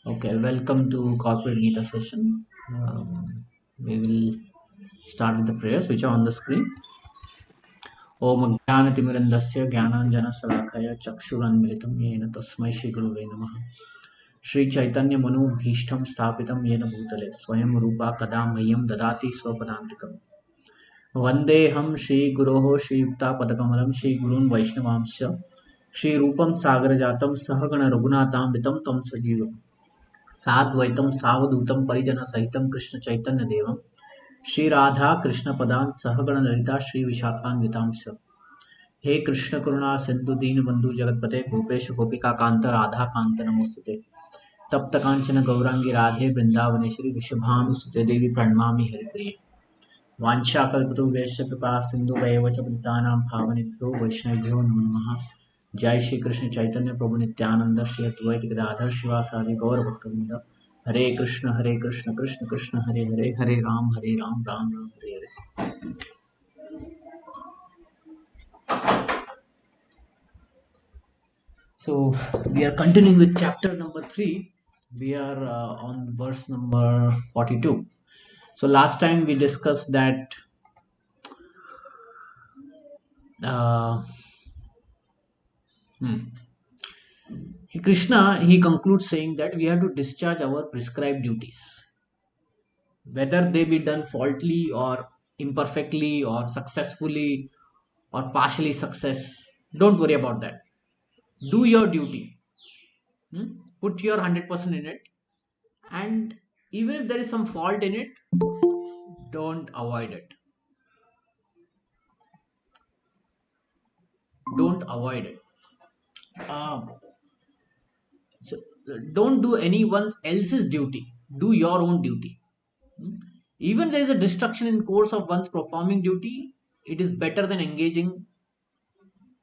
Okay, welcome to corporate Gita session. We will start with the prayers which are on the screen. Om Jnanatimurandasya Jnananjana Salakaya Chakshuranmilitam Yena Tasmai Shri Guruve Namaha. Shri Chaitanya Manu Bhishtam Sthapitam Yena Bhutale Swayam Rupa Kadam Mayam Dadati Swapadantikam. Vandeham Shri Guroho Shri Yukta Padakamalam Shri Gurun Vaishnavamsya Shri Rupam Sagrajatam Sahagana Raghunatam Vitam Tam Sajivam. साद्वैतम सावधूतम परिजन सहितम कृष्ण चैतन्य देवम श्री राधा कृष्ण पदान सहगण ललिता श्री विशाखान्वितांश हे कृष्ण करुणा सिंधु दीन बंधु जगतपते गोपेश गोपिका कांत राधा कांत नमोस्तुते तप्त कांचन गौरांगी राधे वृंदावनेश्वरी विश्वभानुसुते देवी प्रणमामि हरिप्रिये वाञ्छाकल्पतरुभ्यश्च कृपा सिन्धुभैव च पतितानां पावनेभ्यो वैष्णवेभ्यो नमो नमः। जय श्री कृष्ण चैतन्य प्रभु नित्यानंद श्री अद्वैत गदाधर शिवासादि गौर भक्तवृंद। हरे Krishna Krishna Krishna Hare Hare Hare Ram Ram Ram Hare Hare. So we are continuing with chapter number 3. We are on verse number 42. So last time we discussed that uh, hmm, Krishna, he concludes saying that we have to discharge our prescribed duties, whether they be done faultily or imperfectly or successfully or partially success. Don't worry about that. Do your duty. Put your 100% in it, and even if there is some fault in it, don't avoid it. Don't avoid it. Um, so don't do anyone else's duty. Do your own duty. Hmm? Even there is a destruction in course of one's performing duty, it is better than engaging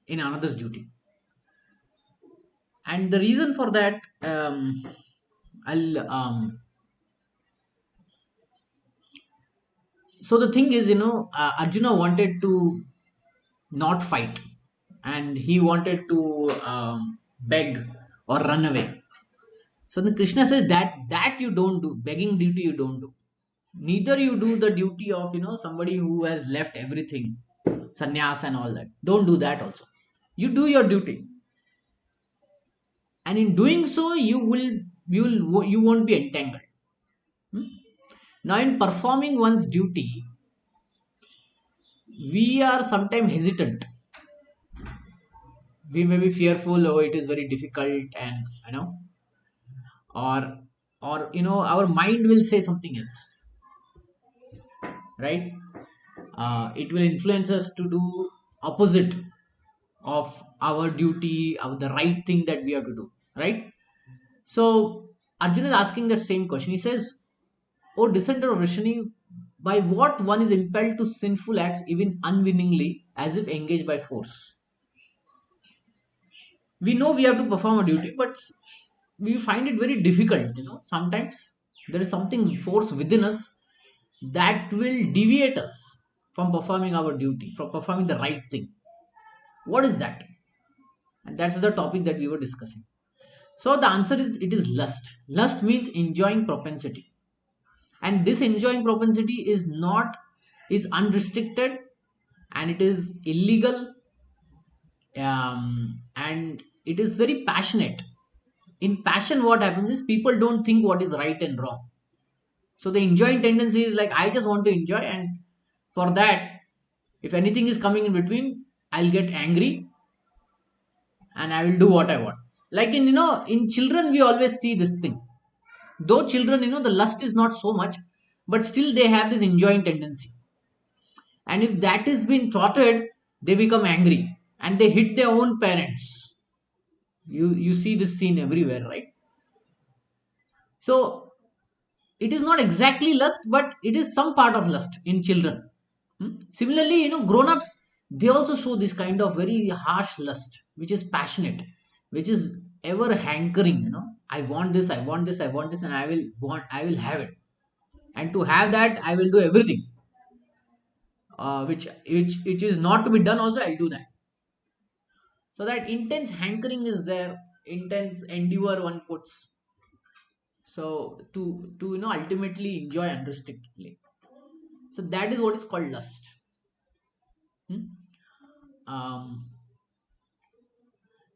in another's duty. And the reason for that, I'll so the thing is, Arjuna wanted to not fight, and he wanted to beg or run away. So the Krishna says that you don't do. Begging duty you don't do. Neither you do the duty of somebody who has left everything, sannyas and all that. Don't do that also. You do your duty, and in doing so you won't be entangled. Hmm? Now in performing one's duty, we are sometimes hesitant. We may be fearful, oh, it is very difficult, and or our mind will say something else, right? It will influence us to do opposite of our duty, of the right thing that we have to do, right? So Arjuna is asking that same question. He says, "O descendant of Rishini, by what one is impelled to sinful acts even unwillingly, as if engaged by force?" We know we have to perform a duty, but we find it very difficult. Sometimes there is something force within us that will deviate us from performing our duty, from performing the right thing. What is that? And that's the topic that we were discussing. So the answer is, it is lust. Lust means enjoying propensity, and this enjoying propensity is unrestricted, and it is illegal, and it is very passionate. In passion, what happens is people don't think what is right and wrong. So the enjoying tendency is like, I just want to enjoy, and for that, if anything is coming in between, I'll get angry and I will do what I want. Like in children, we always see this thing. Though children, the lust is not so much, but still they have this enjoying tendency. And if that is being thwarted, they become angry and they hit their own parents. You see this scene everywhere, right? So it is not exactly lust, but it is some part of lust in children. Similarly, grown-ups, they also show this kind of very harsh lust, which is passionate, which is ever hankering. I want this, I want this, I want this, and I will have it. And to have that, I will do everything. Which is not to be done. Also, I'll do that. So that intense hankering is there, intense endeavor one puts. So to ultimately enjoy unrestrictedly. So that is what is called lust. Hmm? um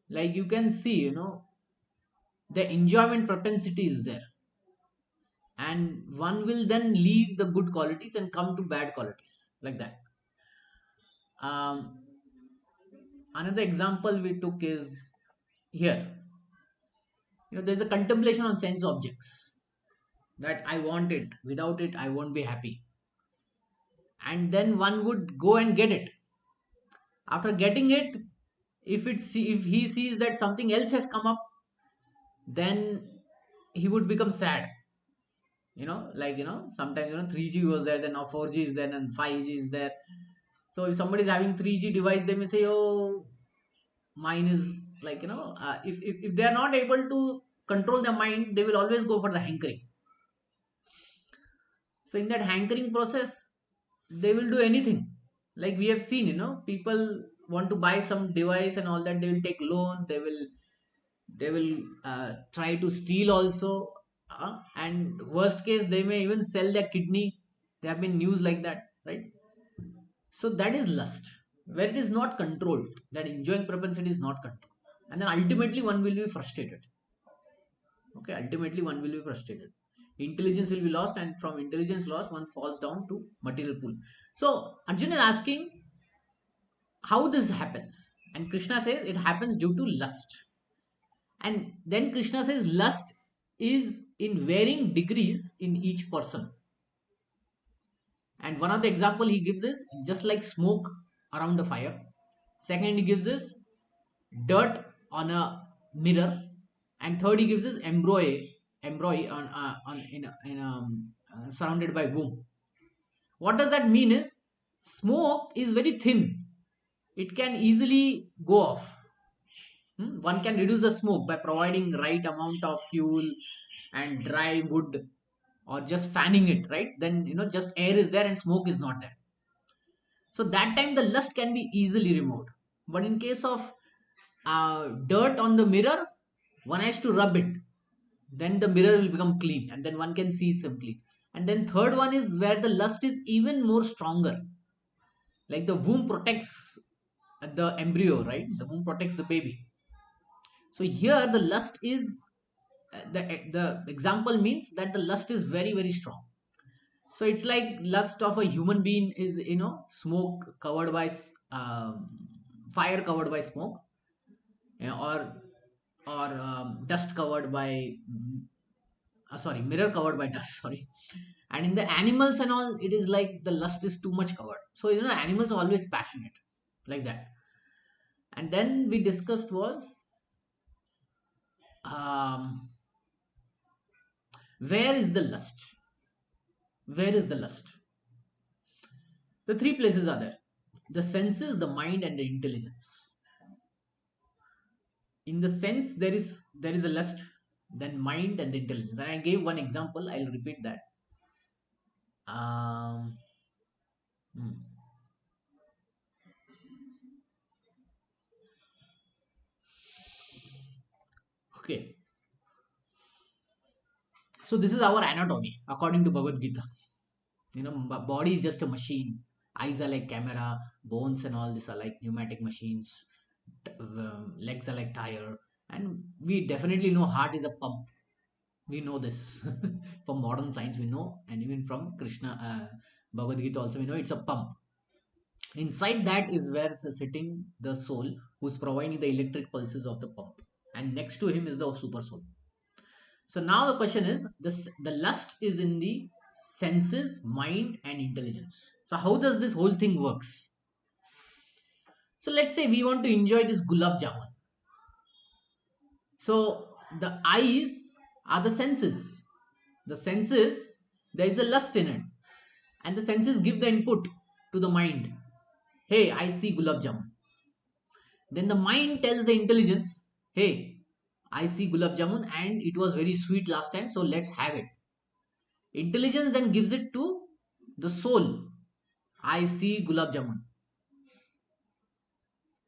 like you can see, the enjoyment propensity is there, and one will then leave the good qualities and come to bad qualities, like that. um Another example we took is here. There's a contemplation on sense objects, that I want it, without it I won't be happy, and then one would go and get it. After getting it, if he sees that something else has come up, then he would become sad. Sometimes 3G was there, then now 4G is there, and 5G is there. So if somebody is having 3G device, they may say, oh, mine is like, if they are not able to control their mind, they will always go for the hankering. So in that hankering process, they will do anything. Like we have seen, people want to buy some device and all that, they will take loan, they will try to steal also, and worst case they may even sell their kidney. There have been news like that, right? So that is lust, where it is not controlled, that enjoying propensity is not controlled, and then ultimately one will be frustrated. Okay, ultimately one will be frustrated, intelligence will be lost, and from intelligence lost one falls down to material pool. So Arjun is asking how this happens, and Krishna says it happens due to lust. And then Krishna says lust is in varying degrees in each person. And one of the example he gives is just like smoke around the fire. Second, he gives is dirt on a mirror. And third, he gives is embroidery on surrounded by womb. What does that mean is smoke is very thin. It can easily go off. One can reduce the smoke by providing right amount of fuel and dry wood, or just fanning it, right? Then just air is there and smoke is not there. So that time the lust can be easily removed. But in case of dirt on the mirror, one has to rub it, then the mirror will become clean, and then one can see simply. And then third one is where the lust is even more stronger. Like the womb protects the embryo, right? The womb protects the baby. So here the lust is, the example means that the lust is very very strong. So it's like lust of a human being is, smoke covered by fire covered by smoke, or dust covered by sorry, mirror covered by dust, sorry. And in the animals and all, it is like the lust is too much covered. So animals are always passionate, like that. And then we discussed was, um, where is the lust? Where is the lust? The three places are there: the senses, the mind, and the intelligence. In the sense, there is a lust, then mind and the intelligence. And I gave one example, I'll repeat that. um, hmm, okay. So this is our anatomy according to Bhagavad Gita. Body is just a machine. Eyes are like camera, bones and all this are like pneumatic machines, legs are like tire, and we definitely know heart is a pump. We know this from modern science, we know, and even from Krishna, Bhagavad Gita also we know it's a pump. Inside that is where is sitting the soul, who's providing the electric pulses of the pump, and next to him is the super soul. So now the question is, this the lust is in the senses, mind, and intelligence. So how does this whole thing works? So let's say we want to enjoy this gulab jamun. So the eyes are the senses. The senses, there is a lust in it, and the senses give the input to the mind. Hey, I see gulab jamun. Then the mind tells the intelligence, hey, I see gulab jamun and it was very sweet last time, so let's have it. Intelligence then gives it to the soul. I see gulab jamun.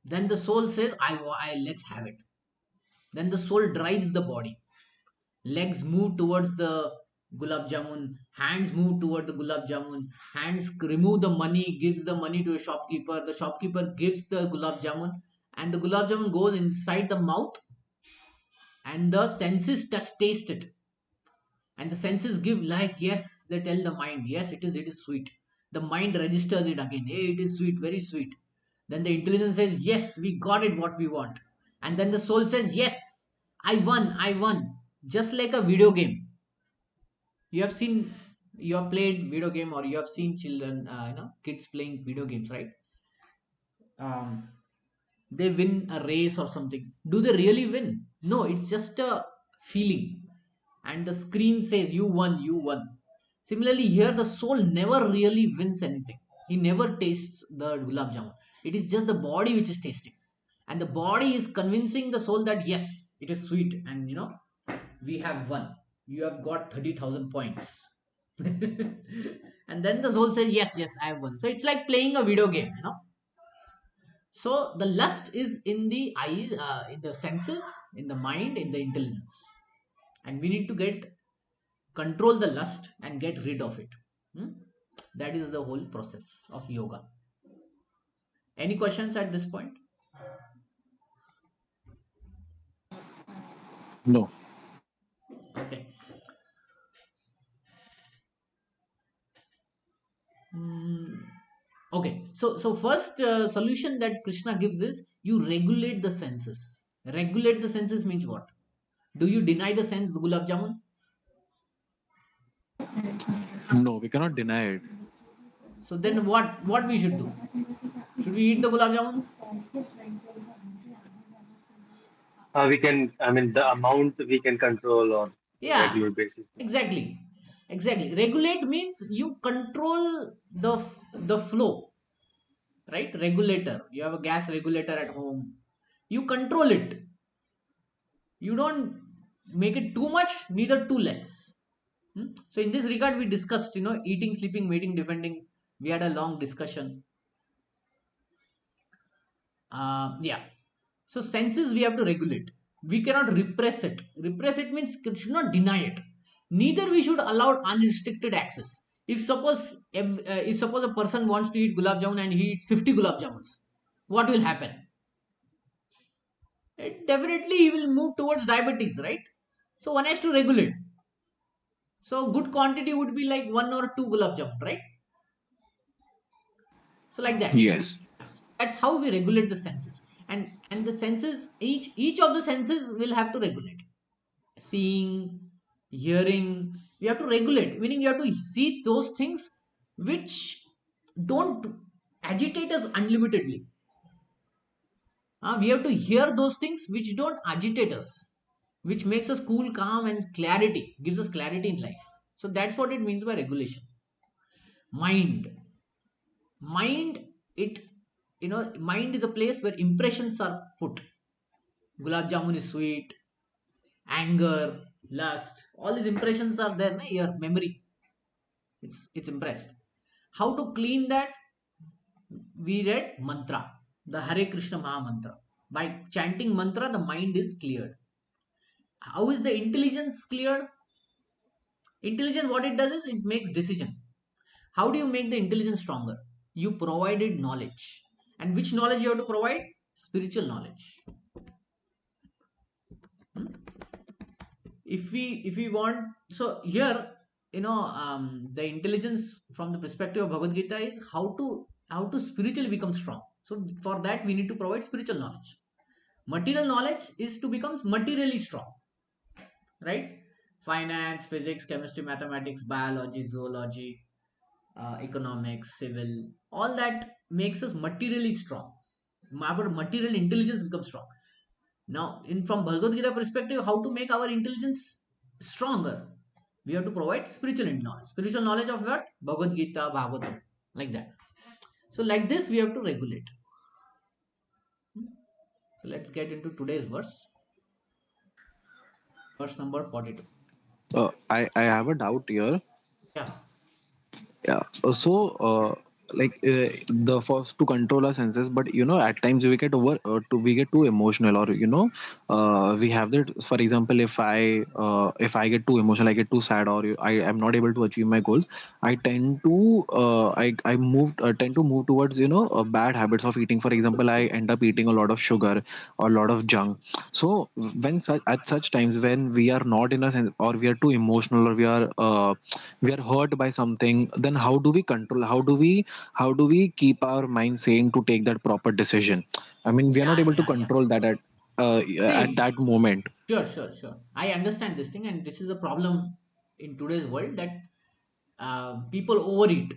Then the soul says, I let's have it. Then the soul drives the body. Legs move towards the gulab jamun, hands move toward the gulab jamun, hands remove the money, gives the money to a shopkeeper, the shopkeeper gives the gulab jamun, and the gulab jamun goes inside the mouth, and the senses taste it, and the senses give like yes, they tell the mind yes, it is sweet. The mind registers it again, hey, it is sweet, very sweet. Then the intelligence says yes, we got it what we want. And then the soul says yes, I won. Just like a video game, you have seen, you have played video game, or you have seen children, kids playing video games, right? um, they win a race or something. Do they really win? No, it's just a feeling, and the screen says you won, you won. Similarly here, the soul never really wins anything. He never tastes the gulab jamun. It is just the body which is tasting, and the body is convincing the soul that yes, it is sweet, and we have won. You have got 30,000 points. And then the soul says yes, yes, I have won. So it's like playing a video game. So the lust is in the eyes, in the senses, in the mind, in the intelligence, and we need to get control the lust and get rid of it. Hmm? That is the whole process of yoga. Any questions at this point? No. Okay. Hmm. Okay. So first solution that Krishna gives is you regulate the senses. Regulate the senses means what? Do you deny the sense, the gulab jamun? No, we cannot deny it. So then what we should do? Should we eat the gulab jamun? We can, I mean, the amount we can control on a Yeah, regular basis. exactly. Exactly. Regulate means you control the flow, right? Regulator. You have a gas regulator at home. You control it. You don't make it too much, neither too less. So in this regard, we discussed, eating, sleeping, mating, defending. We had a long discussion. Yeah. So senses we have to regulate. We cannot repress it. Repress it means we should not deny it. Neither we should allow unrestricted access. If suppose a person wants to eat gulab jamun and he eats 50 gulab jamuns, what will happen? Definitely he will move towards diabetes, right? So one has to regulate. So good quantity would be like one or two gulab jamun, right? So like that. Yes. That's how we regulate the senses. And the senses, each of the senses will have to regulate. Seeing, hearing, we have to regulate, meaning you have to see those things which don't agitate us unlimitedly. We have to hear those things which don't agitate us, which makes us cool, calm, and clarity, gives us clarity in life. So that's what it means by regulation. Mind. Mind, is a place where impressions are put. Gulab jamun is sweet, anger, lust, all these impressions are there, na, your memory. It's impressed. How to clean that? We read mantra, the Hare Krishna Maha Mantra. By chanting mantra, the mind is cleared. How is the intelligence cleared? Intelligence, what it does is it makes decision. How do you make the intelligence stronger? You provided knowledge. And which knowledge you have to provide? Spiritual knowledge. Hmm? If we want, so here, the intelligence from the perspective of Bhagavad Gita is how to spiritually become strong. So for that we need to provide spiritual knowledge. Material knowledge is to become materially strong, right? Finance, physics, chemistry, mathematics, biology, zoology, economics, civil, all that makes us materially strong. Our material intelligence becomes strong. Now, in from Bhagavad Gita perspective, how to make our intelligence stronger? We have to provide spiritual knowledge. Spiritual knowledge of what? Bhagavad Gita, Bhagavatam, like that. So, like this, we have to regulate. So, let's get into today's verse, verse number 42. I have a doubt here. Yeah. Yeah. So like the first to control our senses, but at times we get we get too emotional, or we have that. For example, if I get too emotional, I get too sad, or I am not able to achieve my goals, I tend to I move tend to move towards bad habits of eating. For example, I end up eating a lot of sugar or a lot of junk. So at such times when we are not in a sense, or we are too emotional, or we are hurt by something, then how do we control, how do we keep our mind sane to take that proper decision? I mean, we are not Yeah, able to yeah, yeah. control that at See, that moment. sure, sure, sure. I understand this thing, and this is a problem in today's world that people overeat,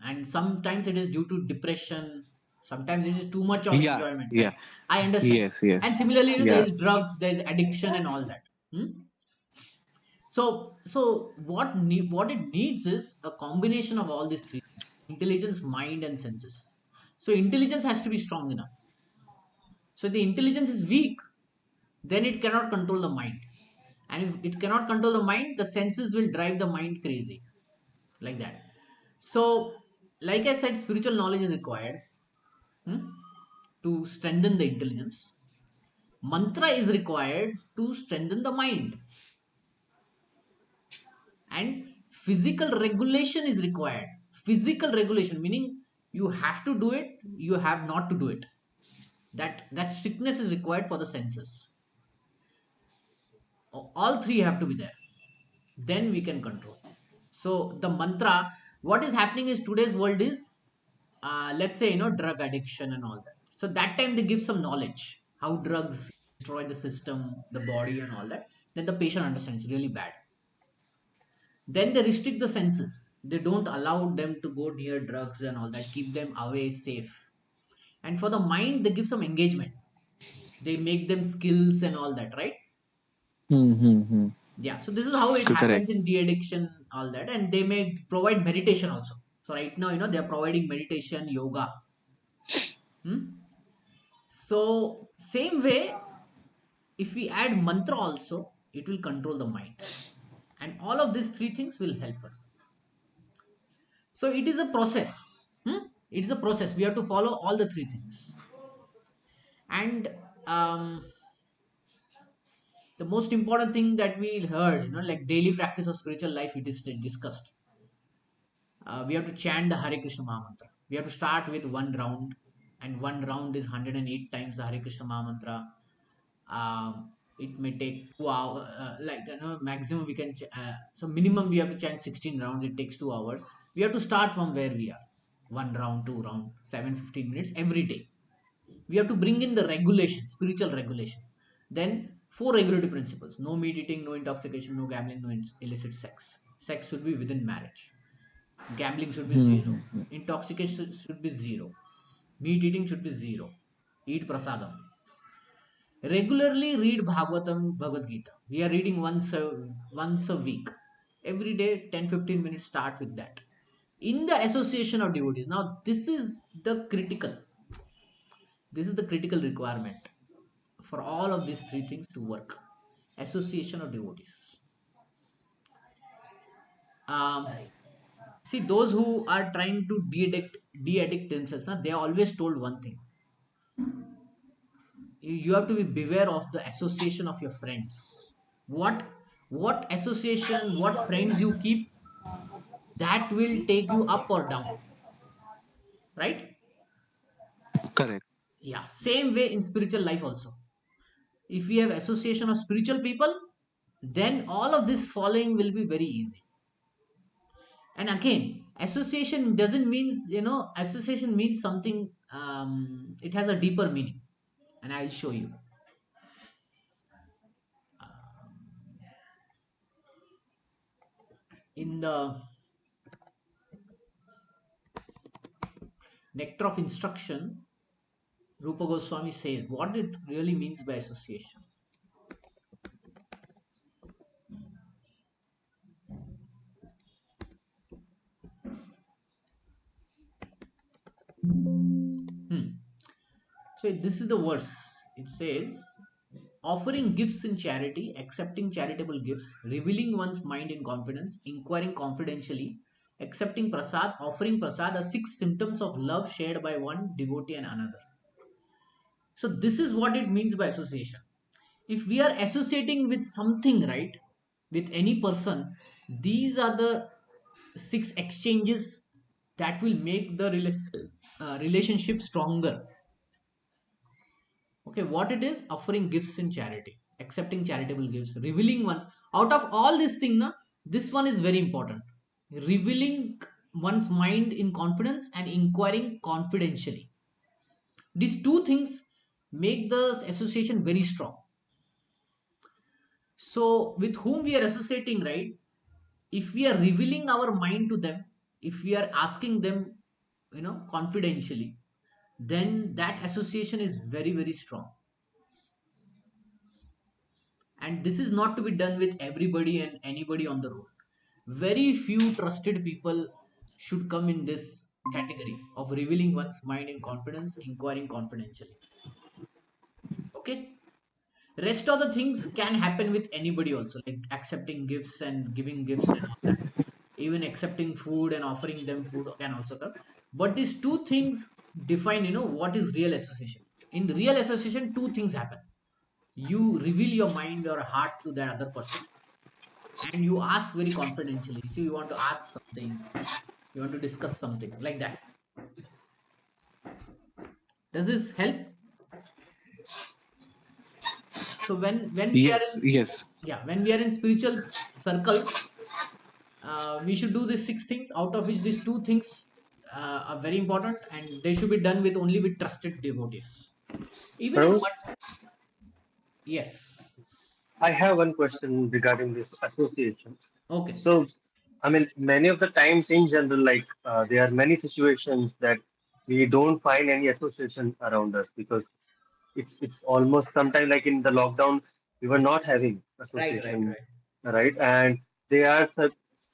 and sometimes it is due to depression. Sometimes it is too much of Yeah, enjoyment, yeah. right? I understand. Yes, yes. And similarly, there Yeah. is drugs, there is addiction, and all that. Hmm? So what it needs is a combination of all these three things: intelligence, mind, and senses. So intelligence has to be strong enough. So the intelligence is weak, then it cannot control the mind. And if it cannot control the mind, the senses will drive the mind crazy, like that. So, like I said, spiritual knowledge is required, hmm, to strengthen the intelligence. Mantra is required to strengthen the mind, and physical regulation is required. Physical regulation meaning you have to do it, you have not to do it. That strictness is required for the senses. All three have to be there, then we can control. So the mantra, what is happening is today's world is, let's say, drug addiction and all that. So that time they give some knowledge how drugs destroy the system, the body, and all that. Then the patient understands really bad. Then they restrict the senses, they don't allow them to go near drugs and all that, keep them away, safe. And for the mind they give some engagement, they make them skills and all that, right? Hmm. Yeah, so this is how it Correct. happens in de-addiction, all that. And they may provide meditation also. So right now, they're providing meditation, yoga. Hmm? So same way, if we add mantra also, it will control the mind. And all of these three things will help us. So it is a process. It is a process. We have to follow all the three things. And um, the most important thing that we heard, like daily practice of spiritual life, it is discussed. We have to chant the Hare Krishna Maha Mantra. We have to start with one round, and one round is 108 times the Hare Krishna Maha Mantra. It may take 2 hours, like maximum we can. So minimum we have to chant 16 rounds. It takes 2 hours. We have to start from where we are. One round, two round, 7 15 minutes every day. We have to bring in the regulation, spiritual regulation. Then four regulative principles: no meat eating, no intoxication, no gambling, no illicit sex. Sex should be within marriage. Gambling should be zero. Hmm. Intoxication should be zero. Meat eating should be zero. Eat prasadam. Regularly read Bhagavatam, Bhagavad Gita. We are reading once a week. Every day, 10 15 minutes, start with that. In the association of devotees. Now, this is the critical requirement for all of these three things to work. Association of devotees. Um, See, those who are trying to de-addict themselves, they are always told one thing: you have to be beware of the association of your friends. What association, what friends you keep, that will take you up or down, right? Correct. Yeah, same way in spiritual life also. If we have association of spiritual people, then all of this following will be very easy. And again, association doesn't means, association means something, it has a deeper meaning, and I'll show you. In the nectar of instruction, Rupa Goswami says what it really means by association. Hmm. So this is the verse. It says, offering gifts in charity, accepting charitable gifts, revealing one's mind in confidence, inquiring confidentially, accepting prasad, offering prasad are 6 symptoms of love shared by one devotee and another. So this is what it means by association. If we are associating with something, right, with any person, these are the 6 exchanges that will make the relationship stronger. Okay, what it is? Offering gifts in charity, accepting charitable gifts, revealing one's, out of all this thing na, this one is very important. Revealing one's mind in confidence and inquiring confidentially. These two things make the association very strong. So with whom we are associating, right, if we are revealing our mind to them, if we are asking them, confidentially, then that association is very, very strong. And this is not to be done with everybody and anybody on the road. Very few trusted people should come in this category of revealing one's mind in confidence, inquiring confidentially. Okay, rest of the things can happen with anybody also, like accepting gifts and giving gifts and all that. Even accepting food and offering them food can also come. But these two things define, what is real association. In the real association, two things happen. You reveal your mind or heart to that other person, and you ask very confidentially. So you want to ask something, you want to discuss something like that. Does this help? So when we are Yes, in, yes. yeah, when we are in spiritual circles, we should do these 6 things, out of which these two things are very important, and they should be done with only with trusted devotees. Even in Prabhu, what? Yes. I have one question regarding this association. Okay. So, I mean, many of the times in general, like there are many situations that we don't find any association around us because it's almost sometime like in the lockdown we were not having Right, right, association, right. right? And they are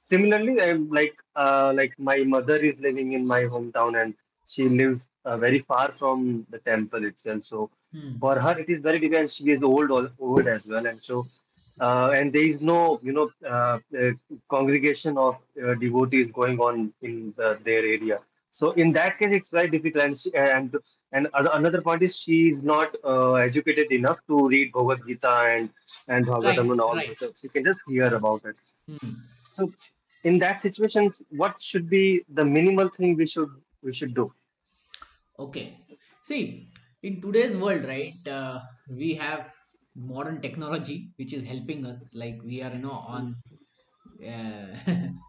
similarly like my mother is living in my hometown and she lives very far from the temple itself. So Hmm. for her it is very difficult. She is old as well, and so and there is no congregation of devotees going on in their area. So in that case, it's very difficult. And another point is she is not educated enough to read Bhagavad Gita and Right, Bhagavatam and all right. those. So she can just hear about it. Hmm. So in that situation, what should be the minimal thing we should do? Okay. See, in today's world, right, we have modern technology which is helping us. Like we are, on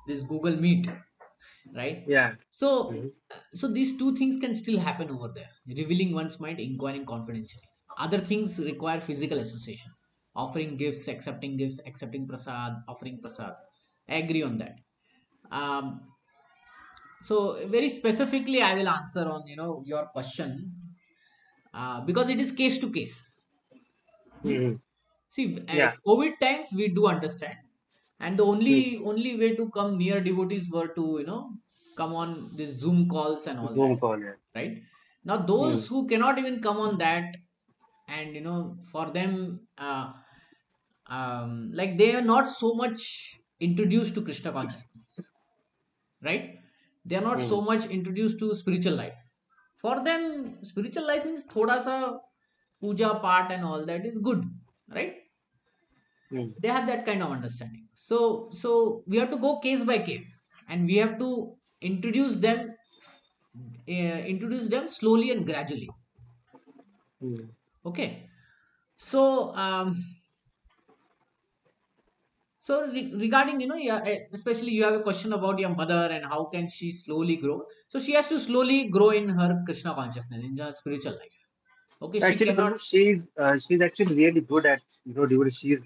this Google Meet, right? Yeah. So, Mhm. so these two things can still happen over there. Revealing one's mind, inquiring confidentially. Other things require physical association. Gifts, accepting prasad, offering prasad. I agree on that. Um, so very specifically, I will answer on your question, because it is case to case. Hmm? Mhm. See, Yeah. COVID times we do understand, and the Mhm. only way to come near devotees were to come on these Zoom calls and all that, Zoom call. Yeah. right? Now those Mhm. who cannot even come on that, and for them, like they are not so much introduced to Krishna consciousness, right? They are not so Mhm. much introduced to spiritual life. For them, spiritual life means thoda sa puja part and all that is good, right? Mhm. They have that kind of understanding. So we have to go case by case, and we have to introduce them slowly and gradually. Mhm. Okay. So regarding, yeah, especially you have a question about your mother and how can she slowly grow. So she has to slowly grow in her Krishna consciousness, in her spiritual life. Okay, she Actually, cannot. Prabhu, she's actually really good at devotee. She's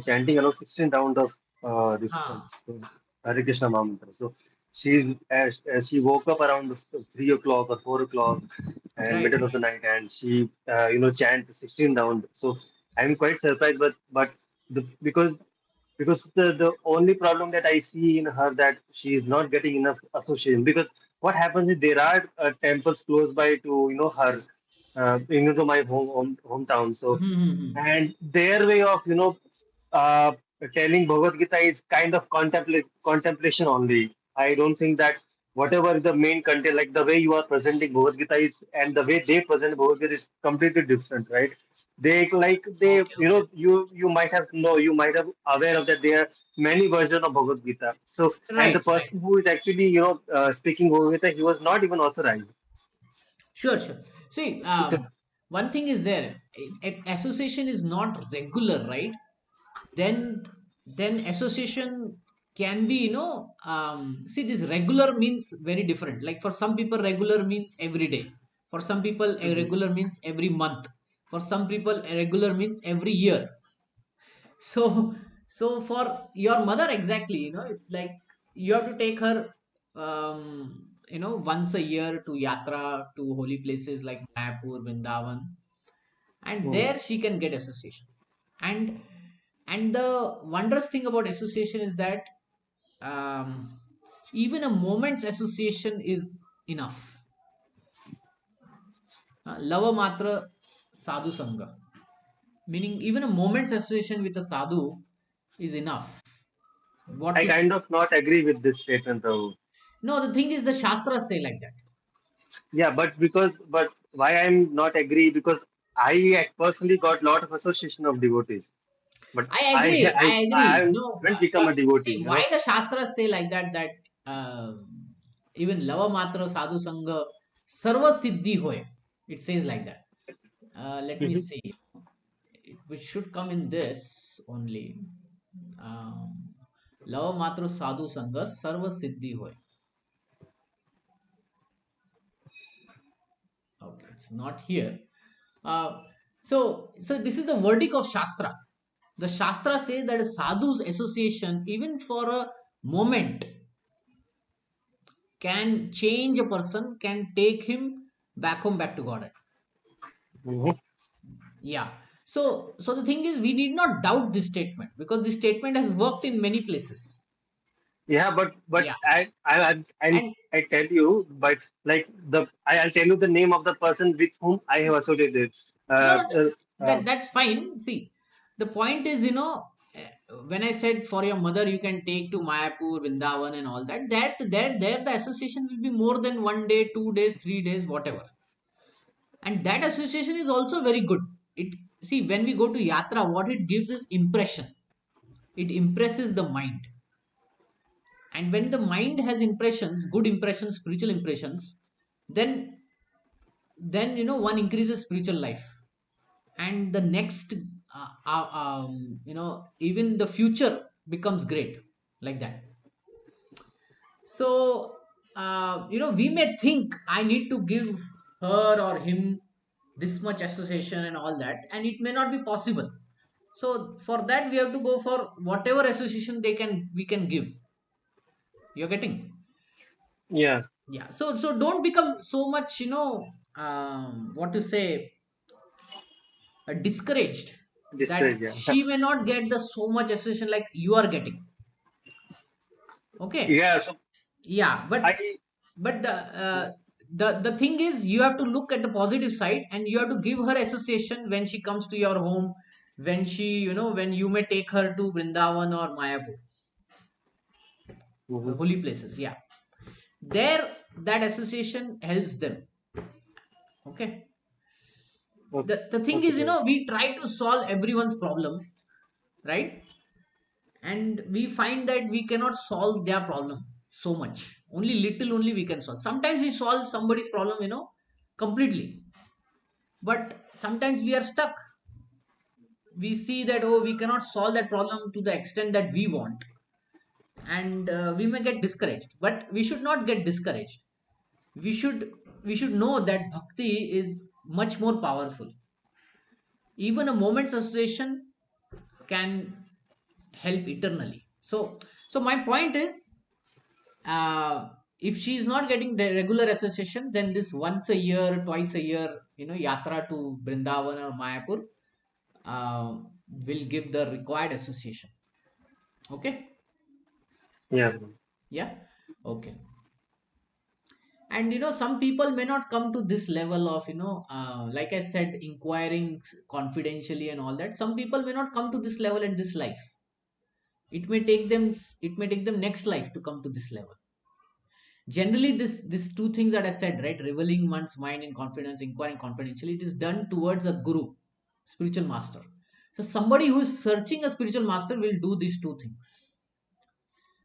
chanting around 16 rounds of this Ah, Hare Krishna Mahamantra. So as she woke up around 3 o'clock or 4 o'clock and right, middle of the right. night, and she chant 16 rounds. So I'm quite surprised, but because the only problem that I see in her that she is not getting enough association because what happens is there are temples close by to her to my hometown. So, Hmm. and their way of uh, telling Bhagavad Gita is kind of contemplation only. I don't think that whatever is the main content, like the way you are presenting Bhagavad Gita is, and the way they present Bhagavad Gita is completely different, right? They, Okay, okay. you might have know, you might have aware of that there are many versions of Bhagavad Gita. So, and the Right, right. person who is actually, speaking Bhagavad Gita, he was not even authorized. Sure, sure. See, So, one thing is there. If association is not regular, right? Then association can be, see, this regular means very different. Like for some people, regular means every day. For some people, a Mhm. regular means every month. For some people, a regular means every year. So for your mother, exactly, it's like you have to take her once a year to yatra, to holy places like Mayapur, Vrindavan, and Mhm. there she can get association. and and the wondrous thing about association is that even a moment's association is enough. Lava matra sadhu sangha, meaning even a moment's association with a sadhu is enough. What I to kind of not agree with this statement, though. No, the thing is, the Shastras say like that. Yeah, but why I'm not agree, because I personally got lot of association of devotees, but I agree. I I agree. No, haven't become but a devotee. see why the Shastras say like that. That even lava matra sadhu sangha sarva siddhi hoy. It says like that. Let me Mhm. see. Which should come in this only. Um, lava matra sadhu sangha sarva siddhi hoy. Okay, it's not here. So this is the verdict of Shastra. The Shastra says that a sadhu's association, even for a moment, can change a person, can take him back home, back to Godhead. Mhm. Yeah. So the thing is, we need not doubt this statement because this statement has worked in many places. Yeah, but Yeah. And I tell you, but like I'll tell you the name of the person with whom I have associated. no, Uh, no, uh, uh, that's fine. See, the point is, eh, when I said for your mother, you can take to Mayapur, Vrindavan, and all that. There, the association will be more than 1 day, 2 days, 3 days, whatever. And that association is also very good. It See, when we go to yatra, what it gives is impression. It impresses the mind, and when the mind has impressions, good impressions, spiritual impressions, then one increases spiritual life, and the next even the future becomes great, like that. So we may think I need to give her or him this much association and all that, and it may not be possible. So for that, we have to go for whatever association we can give. You're getting? yeah, Yeah. So don't become so much, what to say, discouraged that discourage. Yeah, she may not get the so much association like you are getting. Okay. yeah. So Yeah, I. but the thing is, you have to look at the positive side, and you have to give her association when she comes to your home, when when you may take her to Vrindavan or Mayapur, Mhm. holy places. Yeah, there that association helps them. Okay. Okay, The thing okay, is, bro. we try to solve everyone's problem, right? And we find that we cannot solve their problem so much. Only little only we can solve. Sometimes we solve somebody's problem, completely, but sometimes we are stuck. We see that, oh, we cannot solve that problem to the extent that we want, and we may get discouraged, but we should not get discouraged. We should know that bhakti is much more powerful. Even a moment's association can help eternally. So my point is, if she is not getting the regular association, then this once a year, twice a year, yatra to Brindavan or Mayapur will give the required association. Okay. Yeah, bro. Yeah. Okay. And some people may not come to this level of, like I said, inquiring confidentially and all that. Some people may not come to this level in this life. It may take them next life to come to this level. Generally, this two things that I said, right? Revealing one's mind in confidence, inquiring confidentially, it is done towards a guru, spiritual master. So somebody who is searching a spiritual master will do these two things.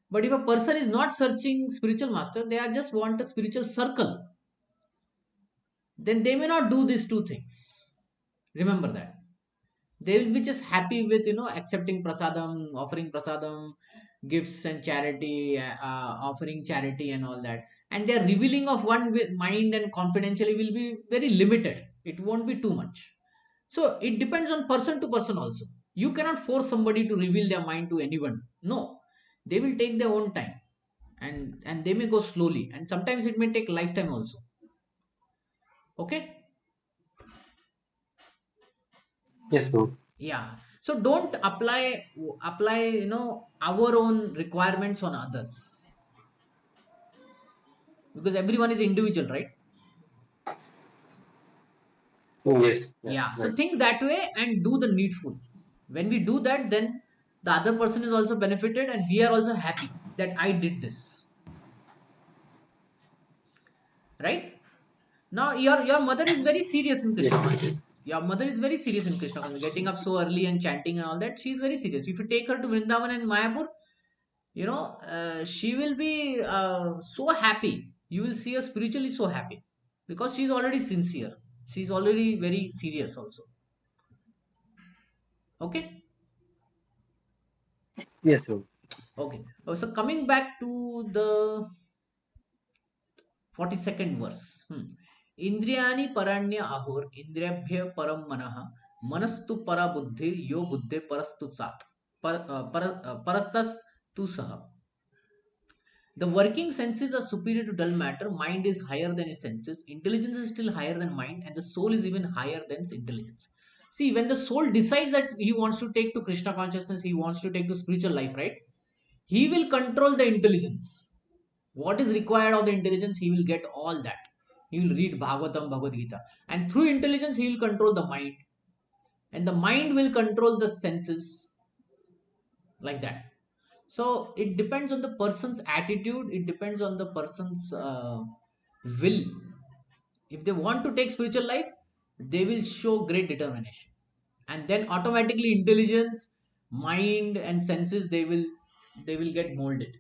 But if a person is not searching spiritual master, they are just want a spiritual circle, then they may not do these two things. Remember that. They will be just happy with accepting prasadam, offering prasadam, gifts and charity, offering charity and all that. And their revealing of one mind and confidentially will be very limited. It won't be too much. So it depends on person to person also. You cannot force somebody to reveal their mind to anyone. No, they will take their own time, and they may go slowly, and sometimes it may take lifetime also. Okay. Yes, bro. Yeah, so don't apply our own requirements on others, because everyone is individual, right? Yes, yeah, Yeah, so right. think that way and do the needful. When we do that, then the other person is also benefited and we are also happy that I did this, right? Now your mother is very serious in Yes, Krishna consciousness. Your mother is very serious in Krishna consciousness, getting up so early and chanting and all that. She is very serious. If you take her to Vrindavan and Mayapur, she will be so happy. You will see her spiritually so happy, because she's already sincere. She's already very serious also. Okay. yes, bro. Okay. So coming back to the 42nd verse. Indriyani paranya ahur indriyabhya param manah manastu para buddhir yo buddhe parastu sat parastas tu saha. The working senses are superior to dull matter. Mind is higher than its senses. Intelligence is still higher than mind, and the soul is even higher than its intelligence. See, when the soul decides that he wants to take to Krishna consciousness, he wants to take to spiritual life, right? He will control the intelligence. What is required of the intelligence, he will get all that. He will read Bhagavatam, Bhagavad Gita, and through intelligence, he will control the mind, and the mind will control the senses, like that. So it depends on the person's attitude, it depends on the person's will. If they want to take spiritual life, they will show great determination, and then automatically intelligence, mind and senses, they will get molded.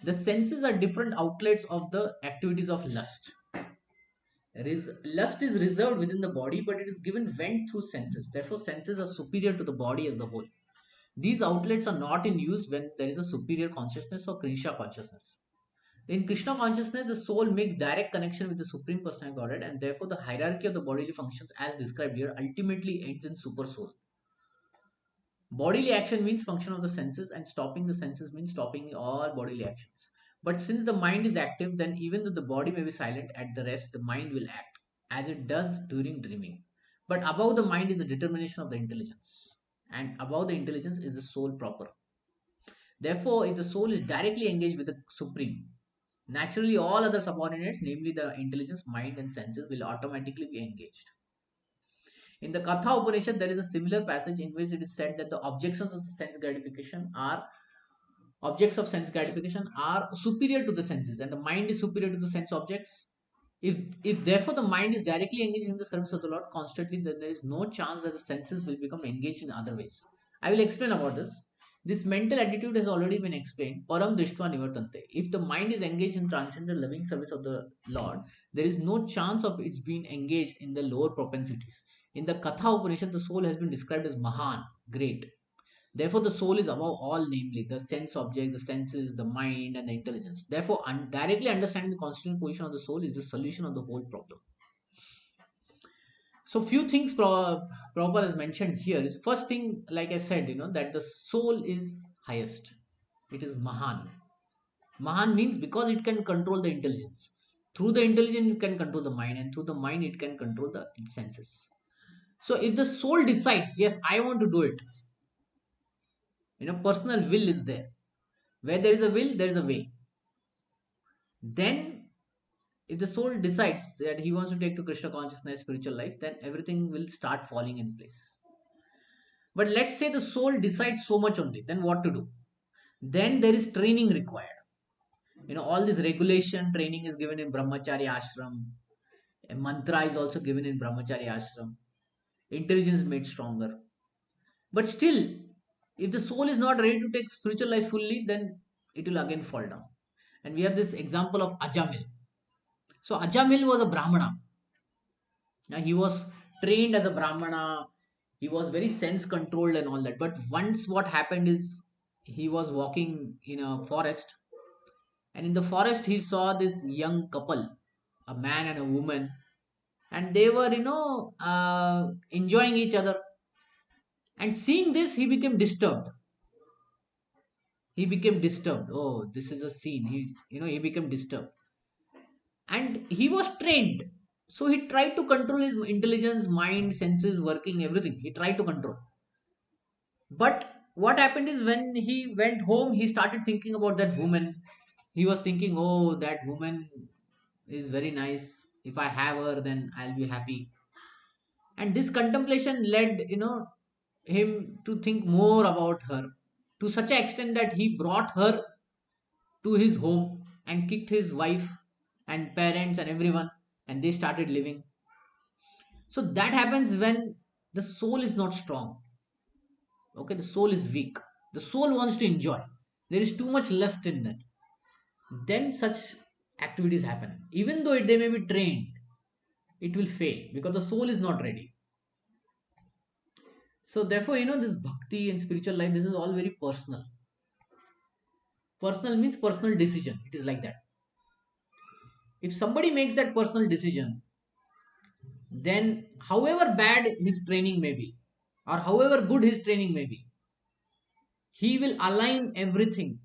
The senses are different outlets of the activities of lust. Lust is reserved within the body, but it is given vent through senses. Therefore senses are superior to the body as the whole. These outlets are not in use when there is a superior consciousness or Krishna consciousness. In Krishna consciousness, the soul makes direct connection with the Supreme Personality of Godhead, and therefore the hierarchy of the bodily functions, as described here, ultimately ends in super soul. Bodily action means function of the senses, and stopping the senses means stopping all bodily actions. But since the mind is active, then even though the body may be silent, at the rest, the mind will act, as it does during dreaming. But above the mind is the determination of the intelligence, and above the intelligence is the soul proper. Therefore, if the soul is directly engaged with the Supreme, naturally all other subordinates, namely the intelligence, mind, and senses, will automatically be engaged. In the Katha Upanishad, there is a similar passage in which it is said that the objects of sense gratification are superior to the senses, and the mind is superior to the sense objects. If therefore the mind is directly engaged in the service of the Lord constantly, then there is no chance that the senses will become engaged in other ways. I will explain about this. This mental attitude has already been explained. Param drishtva nivartante. If the mind is engaged in transcendental loving service of the Lord, there is no chance of its being engaged in the lower propensities. In the Katha Upanishad, the soul has been described as Mahan, great. Therefore, the soul is above all, namely the sense objects, the senses, the mind, and the intelligence. Therefore, directly understanding the constitutional position of the soul is the solution of the whole problem. So, few things Prabhupada has mentioned here is, first thing, like I said, that the soul is highest. It is Mahan. Mahan means because it can control the intelligence. Through the intelligence, it can control the mind, and through the mind, it can control the senses. So, if the soul decides, yes, I want to do it, personal will is there. Where there is a will, there is a way. Then, if the soul decides that he wants to take to Krishna consciousness, spiritual life, then everything will start falling in place. But let's say the soul decides so much only, then what to do? Then there is training required. All this regulation training is given in brahmachari ashram. A mantra is also given in brahmachari ashram. Intelligence made stronger. But still, if the soul is not ready to take spiritual life fully, then it will again fall down. And we have this example of Ajamil. So Ajamil was a Brahmana. Now he was trained as a Brahmana. He was very sense controlled and all that. But once what happened is he was walking in a forest, and in the forest he saw this young couple, a man and a woman, and they were enjoying each other. And seeing this, he became disturbed. Oh, this is a scene. He became disturbed, and he was trained. So he tried to control his intelligence, mind, senses, working, everything. He tried to control. But what happened is when he went home, he started thinking about that woman. He was thinking, oh, that woman is very nice. If I have her, then I'll be happy. And this contemplation led, him to think more about her, to such an extent that he brought her to his home and kicked his wife and parents and everyone, and they started living. So that happens when the soul is not strong. Okay, the soul is weak. The soul wants to enjoy. There is too much lust in it. Then such activities happen. Even though they may be trained, it will fail because the soul is not ready. So therefore, this bhakti and spiritual life, this is all very personal. Personal means personal decision. It is like that. If somebody makes that personal decision, then however bad his training may be, or however good his training may be, he will align everything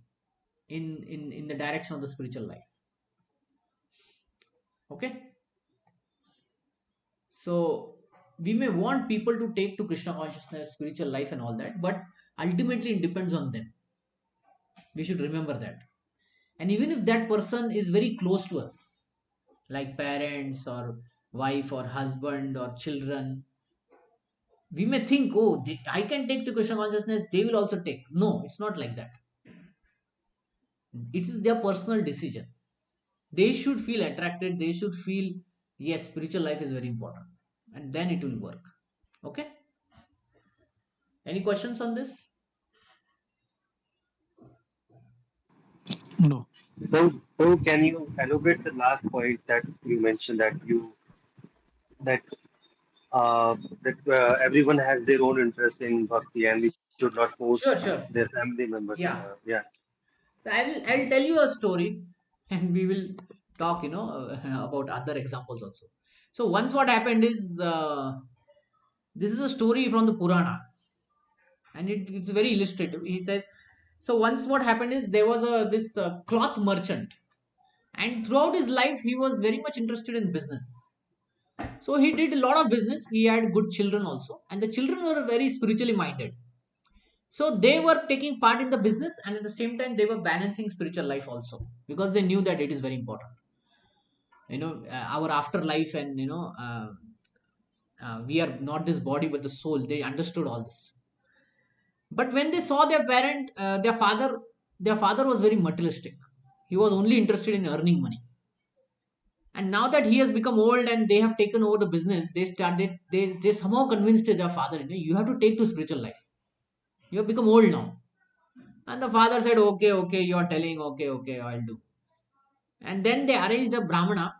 in the direction of the spiritual life. Okay, so we may want people to take to Krishna consciousness, spiritual life, and all that, but ultimately it depends on them. We should remember that. And even if that person is very close to us, like parents or wife or husband or children, we may think, oh, I can take to Krishna consciousness, they will also take. No, it's not like that. It is their personal decision. They should feel attracted, they should feel, yes, spiritual life is very important, and then it will work. Okay, any questions on this? No. So can you elaborate the last point that you mentioned that everyone has their own interest in bhakti and we should not force Sure, sure. their family members. Yeah, Yeah. I'll tell you a story, and we will talk, about other examples also. So once what happened is, this is a story from the Purana, and it's very illustrative. He says, so once what happened is there was a this cloth merchant, and throughout his life he was very much interested in business. So he did a lot of business. He had good children also, and the children were very spiritually minded. So they were taking part in the business, and at the same time they were balancing spiritual life also, because they knew that it is very important. Our afterlife, and we are not this body but the soul. They understood all this. But when they saw their parent, their father was very materialistic. He was only interested in earning money. And now that he has become old and they have taken over the business, they somehow convinced their father, you have to take to spiritual life. You have become old now. And the father said, okay, okay, you are telling, okay, okay, I'll do. And then they arranged a Brahmana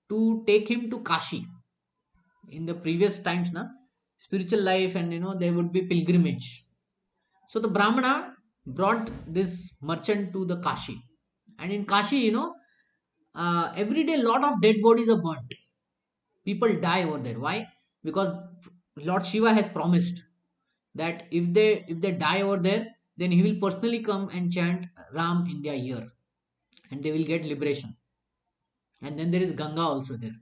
to take him to Kashi. In the previous times, na, spiritual life, and there would be pilgrimage. So the Brahmana brought this merchant to the Kashi. And in Kashi, every day lot of dead bodies are burnt. People die over there. Why? Because Lord Shiva has promised that if they die over there, then he will personally come and chant Ram in their ear, and they will get liberation. And then there is Ganga also there.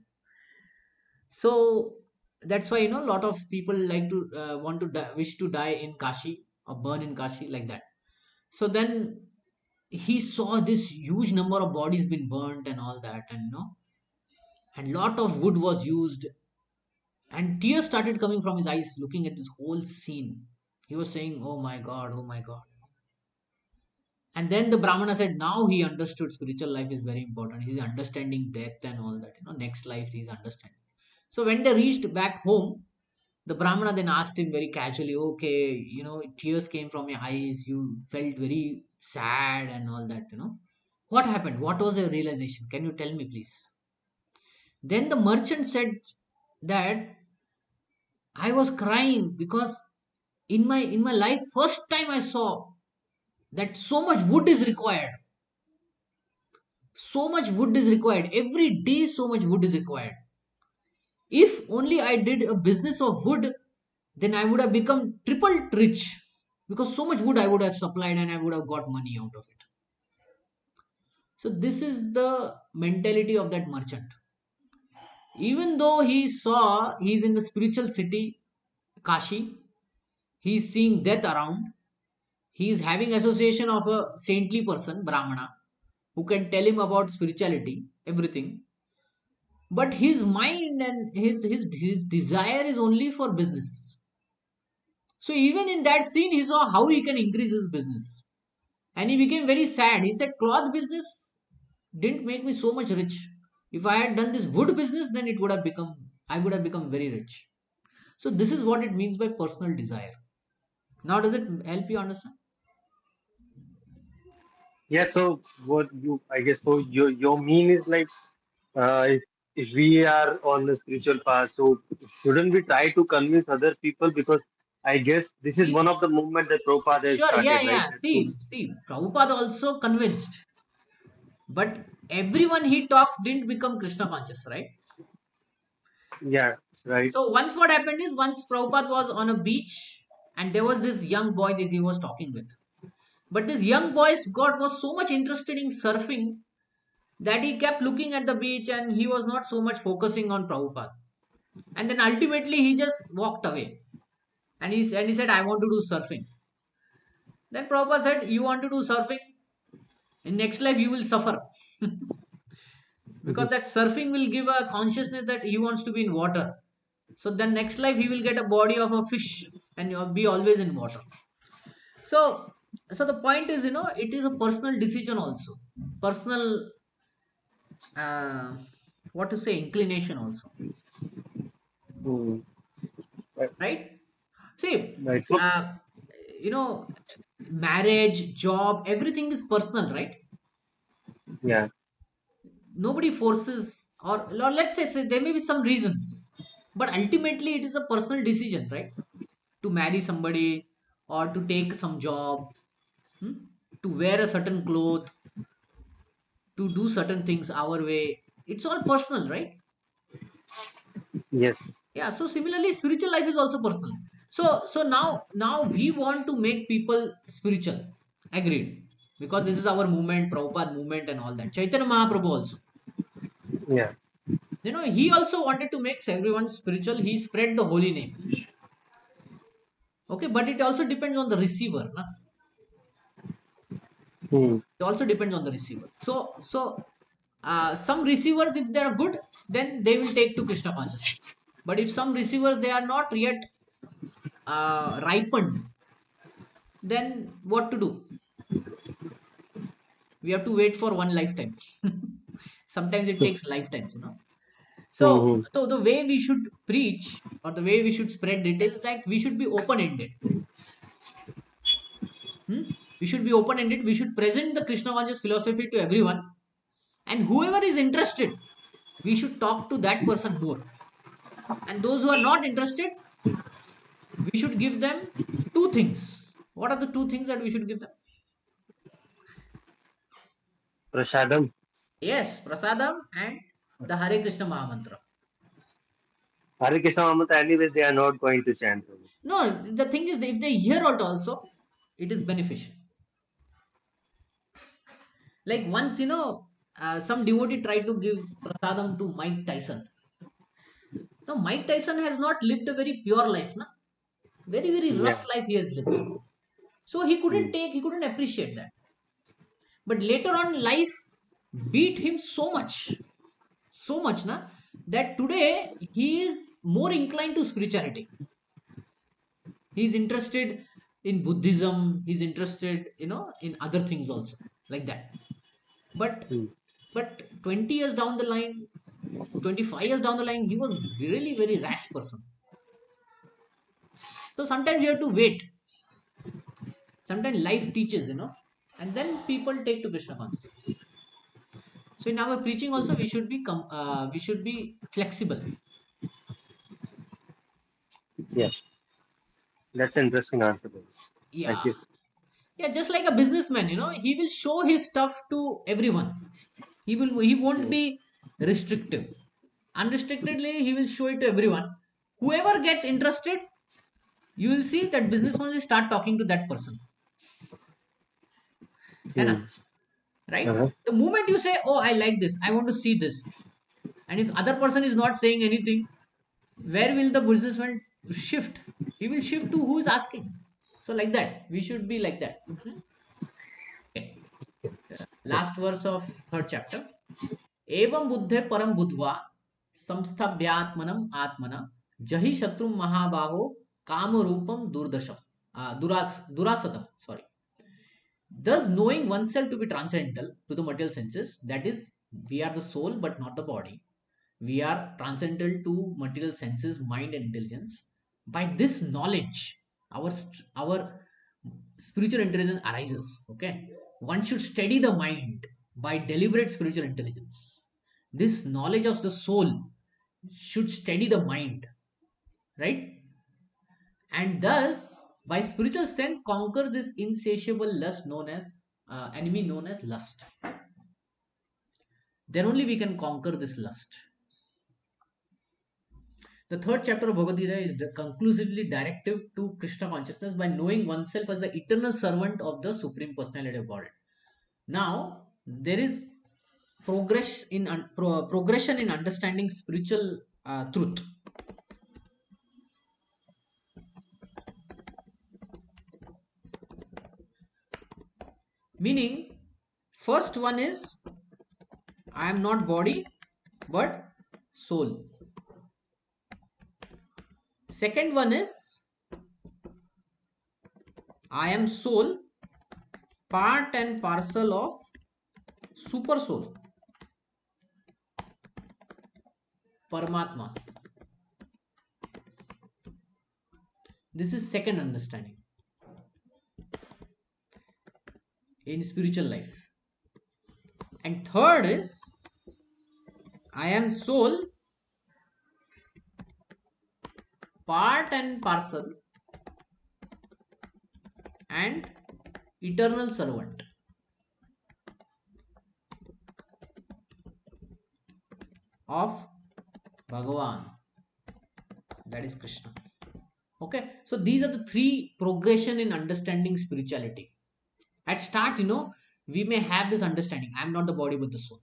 So that's why a lot of people like to want to wish to die in Kashi or burn in Kashi, like that. So then he saw this huge number of bodies being burnt and all that, and and lot of wood was used, and tears started coming from his eyes looking at this whole scene. He was saying, oh my god, oh my god. And then the Brahmana said, now he understood spiritual life is very important. He's understanding death and all that. Next life he's understanding. So when they reached back home, the Brahmana then asked him very casually, okay, tears came from your eyes. You felt very sad and all that. What happened? What was your realization? Can you tell me, please? Then the merchant said that I was crying because in my life, first time I saw that so much wood is required. So much wood is required. Every day, so much wood is required. If only I did a business of wood, then I would have become triple rich because so much wood I would have supplied and I would have got money out of it. So, this is the mentality of that merchant. Even though he's in the spiritual city, Kashi, he's seeing death around, he's having association of a saintly person, Brahmana, who can tell him about spirituality, everything. But his mind and his desire is only for business. So even in that scene, he saw how he can increase his business. And he became very sad. He said, cloth business didn't make me so much rich. If I had done this wood business, then I would have become very rich. So this is what it means by personal desire. Now, does it help you understand? Yeah, so what you, I guess, so your mean is like, if we are on the spiritual path, so shouldn't we try to convince other people? Because I guess this is See, one of the movement that Prabhupada has sure, yeah, started, right? yeah. See, Prabhupada also convinced, but everyone he talked didn't become Krishna conscious, right? Yeah, right. So once what happened is once Prabhupada was on a beach and there was this young boy that he was talking with. But this young boy's God was so much interested in surfing that he kept looking at the beach and he was not so much focusing on Prabhupada. And then ultimately he just walked away and he said, I want to do surfing. Then Prabhupada said, you want to do surfing? In next life you will suffer. Because that surfing will give a consciousness that he wants to be in water. So then next life he will get a body of a fish and you'll be always in water. So so the point is, it is a personal decision also. Personal uh, what to say, inclination also, Hmm. Right. right? See, Right. So you know marriage, job, everything is personal, right? yeah. Nobody forces, or let's say there may be some reasons, but ultimately it is a personal decision, right? To marry somebody or to take some job, hmm? To wear a certain cloth, to do certain things our way, it's all personal, right? Yes. Yeah, so similarly spiritual life is also personal. So now we want to make people spiritual, agreed, because this is our movement, Prabhupada movement and all that. Chaitanya Mahaprabhu also, Yeah. he also wanted to make everyone spiritual. He spread the holy name. Okay, but it also depends on the receiver, na? Hmm. It also depends on the receiver. So some receivers, if they are good, then they will take to Krishna consciousness. But if some receivers they are not yet ripened, then what to do? We have to wait for one lifetime. Sometimes it takes lifetimes. So Hmm. so the way we should preach or the way we should spread it is like we should be open ended. Hmm? We should be open ended. We should present the Krishna conscious philosophy to everyone, and whoever is interested, we should talk to that person more. And those who are not interested, we should give them two things. What are the two things that we should give them? Prashadam. Yes, prasadam and the Hare Krishna Mahamantra. Hare Krishna Mamata, anyways, they are not going to chant. No, the thing is, if they hear it also, it is beneficial. Like once, some devotee tried to give prasadam to Mike Tyson. Now, Mike Tyson has not lived a very pure life, na? Very, very Yeah. rough life he has lived. So Hmm. he couldn't appreciate that. But later on, life beat him so much, na, that today he is more inclined to spirituality. He is interested. in Buddhism, he's interested, in other things also, like that. But Hmm. 20 years down the line, 25 years down the line, he was really very rash person. So sometimes you have to wait. Sometimes life teaches, and then people take to Krishna consciousness. So in our preaching also, we should be flexible. Yeah, that's an interesting answer. Dennis. Thank Yeah, you. yeah, just like a businessman, he will show his stuff to everyone. He won't Hmm. be restrictive. Unrestrictedly he will show it to everyone. Whoever gets interested, you will see that businessman will start talking to that person. है ना? Hmm. Right? Uh-huh. The moment you say, oh, I like this, I want to see this, and if other person is not saying anything, where will the businessman shift? He will shift to who is asking. So like that, we should be like that. Okay. Last verse of third chapter. एवं बुद्धे परम बुद्ध्वा संस्थभ्यात्मनम आत्मना जहि शत्रु महाबाहो काम रूपम दुर्दशम दुरासतम, sorry. Thus knowing oneself to be transcendental to the material senses, that is, we are the soul but not the body, we are transcendental to material senses, mind and intelligence. By this knowledge, our spiritual intelligence arises. Okay, one should steady the mind by deliberate spiritual intelligence. This knowledge of the soul should steady the mind, right? And thus by spiritual strength conquer this insatiable lust known as enemy known as lust. Then only we can conquer this lust. The third chapter of Bhagavad Gita is conclusively directive to Krishna consciousness by knowing oneself as the eternal servant of the Supreme Personality of Godhead. Now, there is progression in understanding spiritual truth. Meaning, first one is I am not body but soul. Second one is I am soul, part and parcel of super soul, Paramatma. This is second understanding in spiritual life. And third is I am soul, part and parcel, and eternal servant of Bhagavan, that is Krishna. Okay, so these are the three progression in understanding spirituality. At start, we may have this understanding I am not the body but the soul.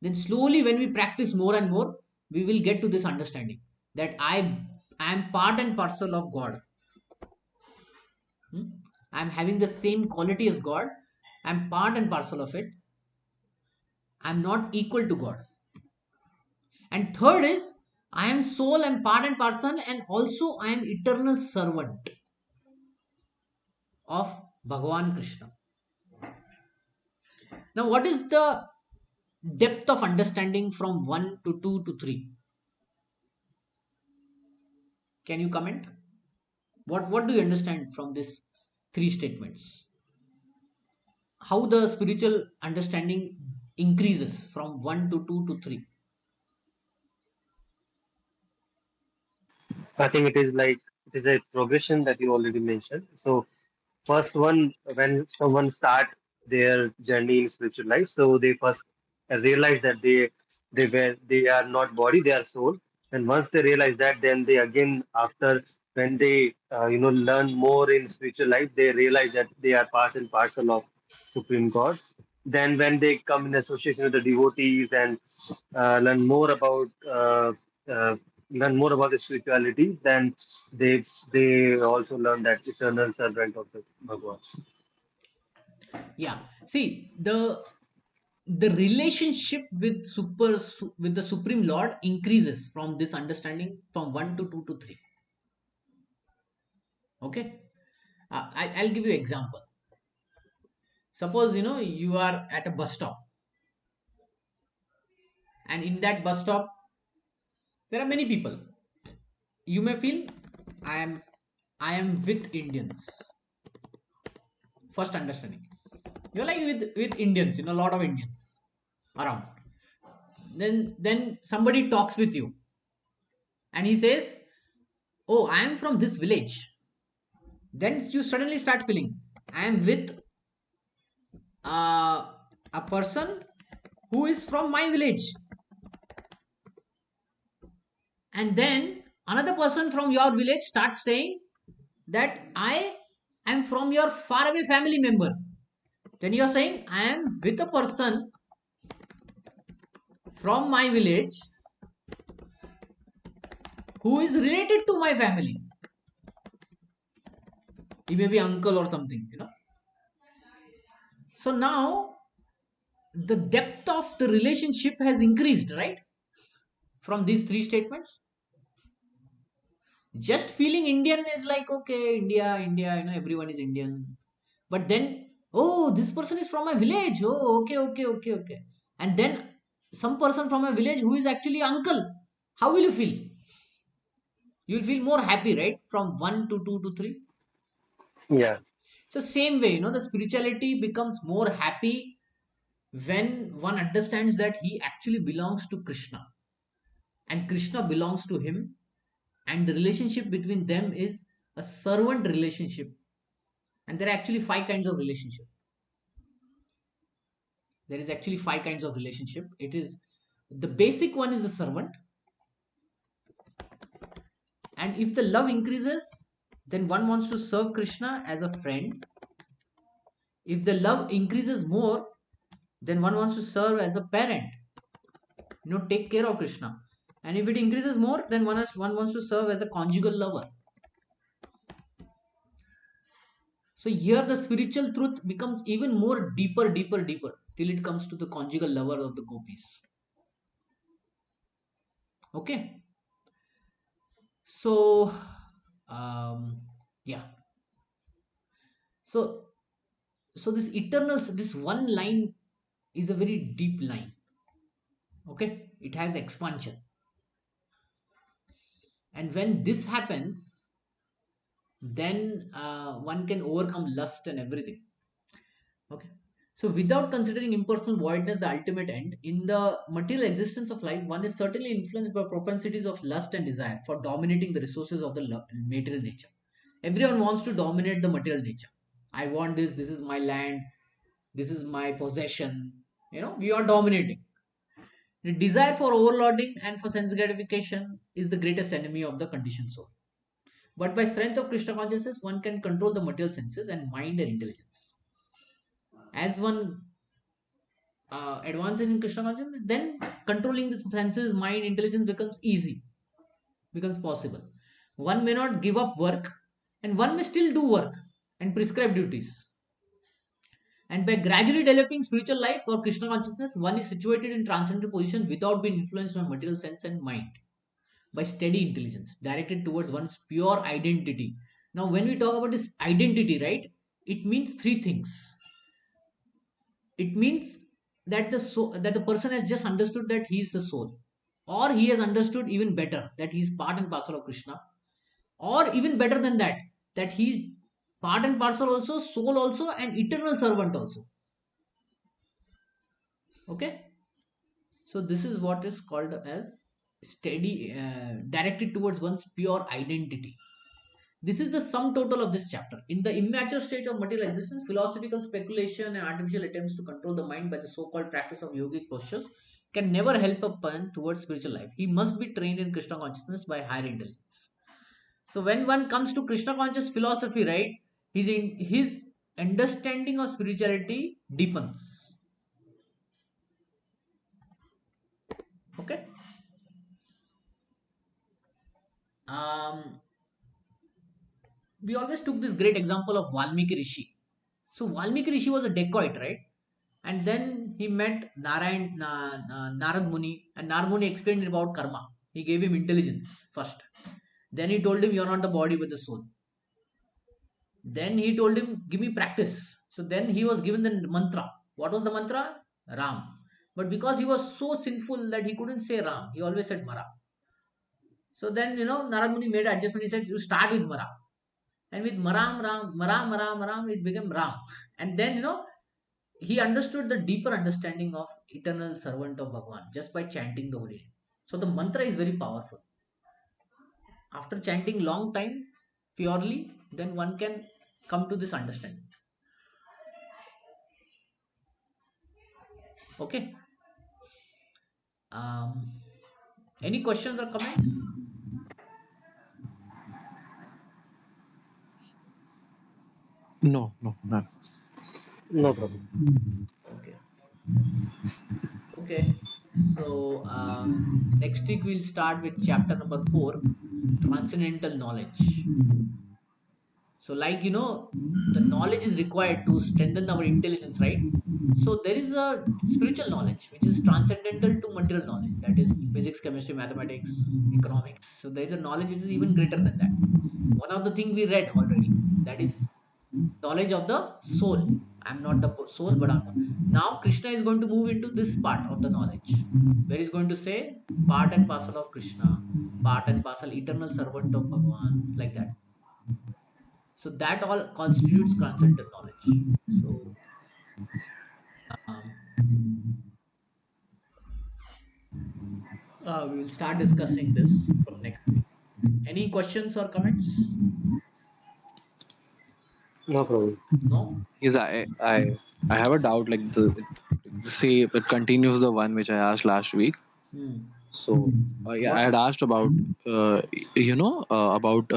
Then slowly when we practice more and more, we will get to this understanding that I am part and parcel of God. I am having the same quality as God. I am part and parcel of it. I am not equal to God. And third is I am soul and part and parcel, and also I am eternal servant of Bhagavan Krishna. Now, what is the depth of understanding from 1 to 2 to 3? Can you comment? What do you understand from these three statements? How the spiritual understanding increases from 1 to 2 to 3? I think it is a progression that you already mentioned. So first one, when someone start their journey in spiritual life, so they first realize that they are not body, they are soul. And once they realize that, then they again after when they learn more in spiritual life, they realize that they are part and parcel of Supreme God. Then when they come in association with the devotees and uh, learn more about uh, uh, learn more about the spirituality, then they also learn that eternal servant of the Bhagwan. Yeah. See, the relationship with with the Supreme Lord increases from this understanding from 1 to 2 to 3. Okay. I'll give you an example. Suppose you are at a bus stop, and in that bus stop there are many people. You may feel I am I am with Indians. First understanding. You're like with Indians, a lot of Indians around. Then somebody talks with you and he says, "Oh, I am from this village." Then you suddenly start feeling I am with a person who is from my village. And then another person from your village starts saying that I am from your faraway family member. Then you are saying I am with a person from my village who is related to my family. He may be uncle or something. So now the depth of the relationship has increased, right? From these three statements. Just feeling Indian is like, okay, India, everyone is Indian. But then, oh, this person is from my village. Oh, okay. And then some person from a village who is actually uncle. How will you feel? You will feel more happy, right? From 1 to 2 to 3. Yeah. So same way, the spirituality becomes more happy when one understands that he actually belongs to Krishna and Krishna belongs to him, and the relationship between them is a servant relationship. And there are actually five kinds of relationship. There is actually five kinds of relationship. It is the basic one is the servant, and if the love increases, then one wants to serve Krishna as a friend. If the love increases more, then one wants to serve as a parent, take care of Krishna. And if it increases more, then one wants to serve as a conjugal lover. So here the spiritual truth becomes even more deeper till it comes to the conjugal lover of the gopis. Okay. So yeah. So this eternal, this one line is a very deep line. Okay, it has expansion, and when this happens, then one can overcome lust and everything. Okay. So without considering impersonal voidness the ultimate end, in the material existence of life, one is certainly influenced by propensities of lust and desire for dominating the resources of the material nature. Everyone wants to dominate the material nature. I want this is my land, this is my possession. We are dominating. The desire for overloading and for sense gratification is the greatest enemy of the conditioned soul. But by strength of Krishna consciousness, one can control the material senses and mind and intelligence. As one advances in Krishna consciousness, then controlling the senses, mind, intelligence becomes easy, becomes possible. One may not give up work, and one may still do work and prescribe duties. And by gradually developing spiritual life or Krishna consciousness, one is situated in transcendental position without being influenced by material sense and mind, by steady intelligence directed towards one's pure identity. Now, when we talk about this identity, right, it means three things. It means that the person has just understood that he is the soul, or he has understood even better that he is part and parcel of Krishna, or even better than that, that he is part and parcel also, soul also, and eternal servant also. Okay. So this is what is called as steady, directed towards one's pure identity. This is the sum total of this chapter. In the immature state of material existence, philosophical speculation and artificial attempts to control the mind by the so-called practice of yogic postures can never help a person towards spiritual life. He must be trained in Krishna consciousness by higher intelligence. So when one comes to Krishna conscious philosophy, right, his understanding of spirituality deepens. Okay. Um, we always took this great example of Valmiki Rishi. So Valmiki Rishi was a dacoit, right? And then he met Narad Muni, and Narad Muni explained about karma. He gave him intelligence first. Then he told him, "You're not the body but the soul." Then he told him, give me practice. So then he was given the mantra. What was the mantra? Ram. But because he was so sinful that he couldn't say Ram, he always said Mara. So then, Narad Muni made an adjustment. He said, you start with Mara. And with Maram, Ram, Maram, Maram, Maram, it became Ram. And then, he understood the deeper understanding of eternal servant of Bhagwan just by chanting the holy name. So the mantra is very powerful. After chanting long time purely, then one can come to this understanding. Okay. Um, any questions or comment? No, no, no. No problem. Okay. Okay. So next week we'll start with chapter number 4, transcendental knowledge. So, like the knowledge is required to strengthen our intelligence, right? So there is a spiritual knowledge which is transcendental to material knowledge. That is physics, chemistry, mathematics, economics. So there is a knowledge which is even greater than that. One of the thing we read already, that is knowledge of the soul. I'm not the soul, but now Krishna is going to move into this part of the knowledge, where he's going to say part and parcel of Krishna, part and parcel eternal servant of Bhagavan, like that. So that all constitutes transcendental knowledge. So um, we will start discussing this from next week. Any questions or comments? No problem. No. Yes, I have a doubt. Like the say it continues the one which I asked last week. Hmm. So yeah, I What? had asked about about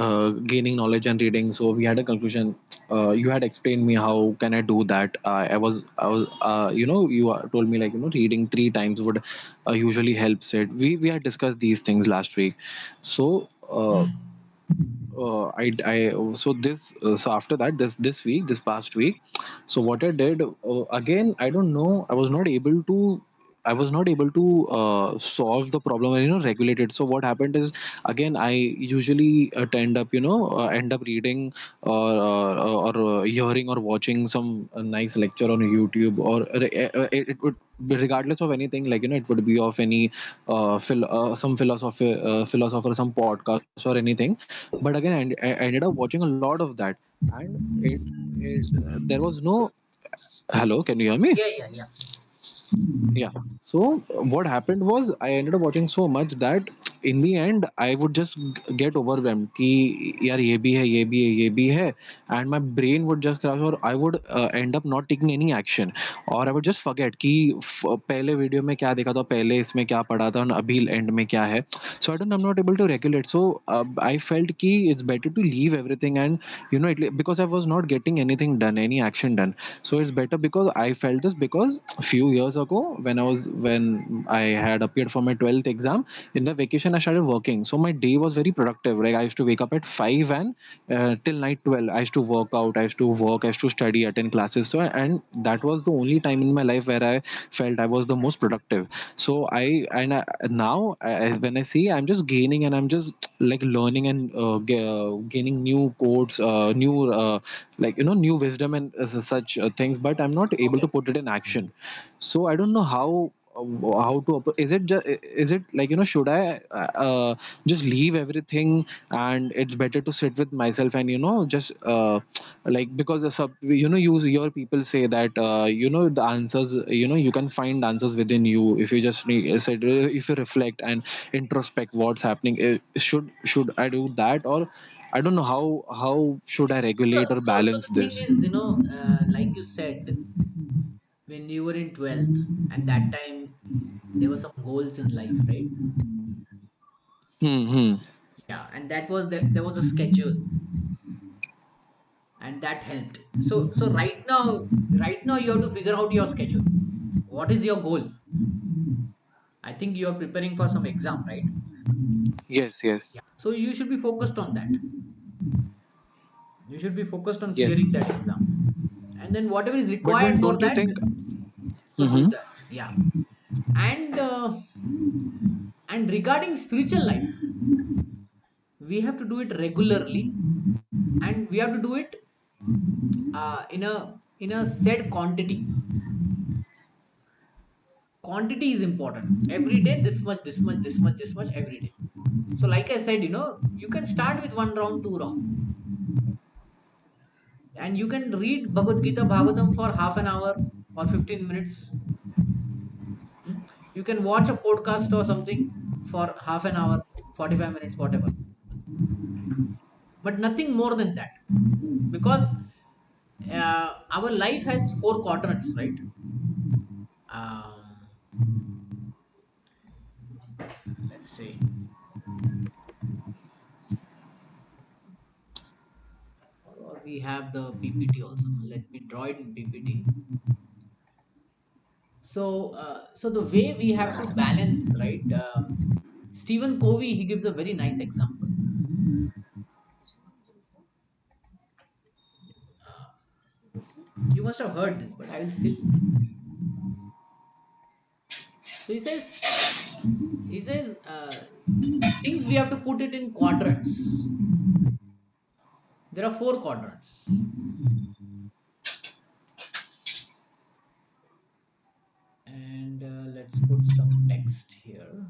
gaining knowledge and reading. So we had a conclusion. You had explained me how can I do that. I was you told me like reading 3 times would usually helps it. We had discussed these things last week. So so this so after that this week, this past week, so what I did again, I don't know, I was not able to solve the problem and regulate it. So what happened is, again, I usually end up reading or hearing or watching some nice lecture on YouTube, or it would regardless of anything, like it would be of any some philosopher, some podcast or anything. But again, I ended up watching a lot of that, and there was no. Hello, can you hear me? Yeah, yeah, yeah. Yeah. So what happened was, I ended up watching so much that in the end I would just get overwhelmed कि यार ये भी है, ये भी है, ये भी है, and my brain would just crash, or I would end up not taking any action, or I would just forget कि पहले वीडियो में क्या देखा था, पहले इसमें क्या पढ़ा था, और अभी एंड में क्या है. So I don't, I'm not able to regulate. So I felt कि it's better to leave everything, and because I was not getting anything done, any action done. So it's better, because I felt this because a few years ago, when I had appeared for my 12th exam, in the vacation I started working. So my day was very productive. Like, I used to wake up at 5 and till night 12 I used to work out, I used to work, I used to study, attend classes. So, and that was the only time in my life where I felt I was the most productive. So now when I see, I'm just gaining, and I'm just like learning and gaining new codes, new new wisdom and such things, but I'm not able to Okay. put it in action. So I don't know how to is it just, is it like should I just leave everything, and it's better to sit with myself and just like, because the your people say that the answers, you can find answers within you if you just said, if you reflect and introspect what's happening. Should I do that, or I don't know how should I So, regulate or so balance the thing this? is, like you said, when you were in 12th, and that time there were some goals in life, right? Hmm. Yeah, and that was there was a schedule, and that helped. So right now you have to figure out your schedule. What is your goal? I think you are preparing for some exam, right? Yes, yes, Yeah. So you should be focused on that. You should be focused on yes. clearing that exam. And then whatever is But required then, for don't you that, think? so do Hmm. that. Yeah. And regarding spiritual life, we have to do it regularly, and we have to do it in a said quantity. Quantity is important. Every day, this much, this much, this much, this much every day. So, like I said, you can start with one round, two round, and you can read Bhagavad Gita, Bhagavatam for half an hour or 15 minutes. Hmm? You can watch a podcast or something for half an hour, 45 minutes, whatever, but nothing more than that, because our life has four quadrants, right? Um, let's see. Or we have the PPT also. Let me draw it in PPT. So the way we have to balance, right? Stephen Covey, he gives a very nice example. You must have heard this, but I will still. So he says things we have to put it in quadrants. There are four quadrants, and let's put some text here.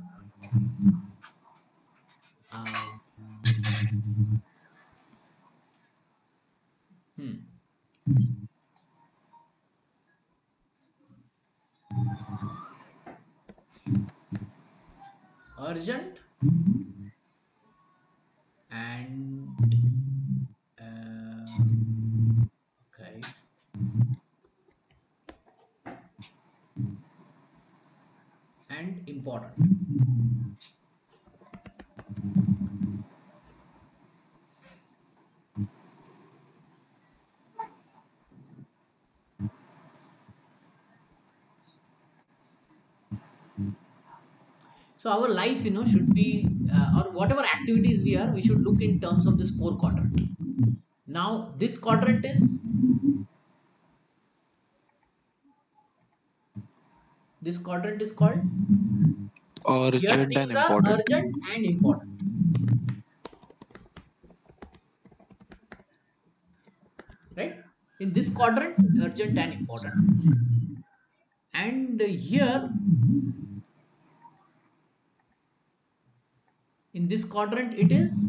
Um, hmm. Urgent and okay, and important. So our life, should be or whatever activities we should look in terms of this four quadrant. Now this quadrant is called, here Urgent and things are important. urgent and important, right? In this quadrant, urgent and important, and here in this quadrant it is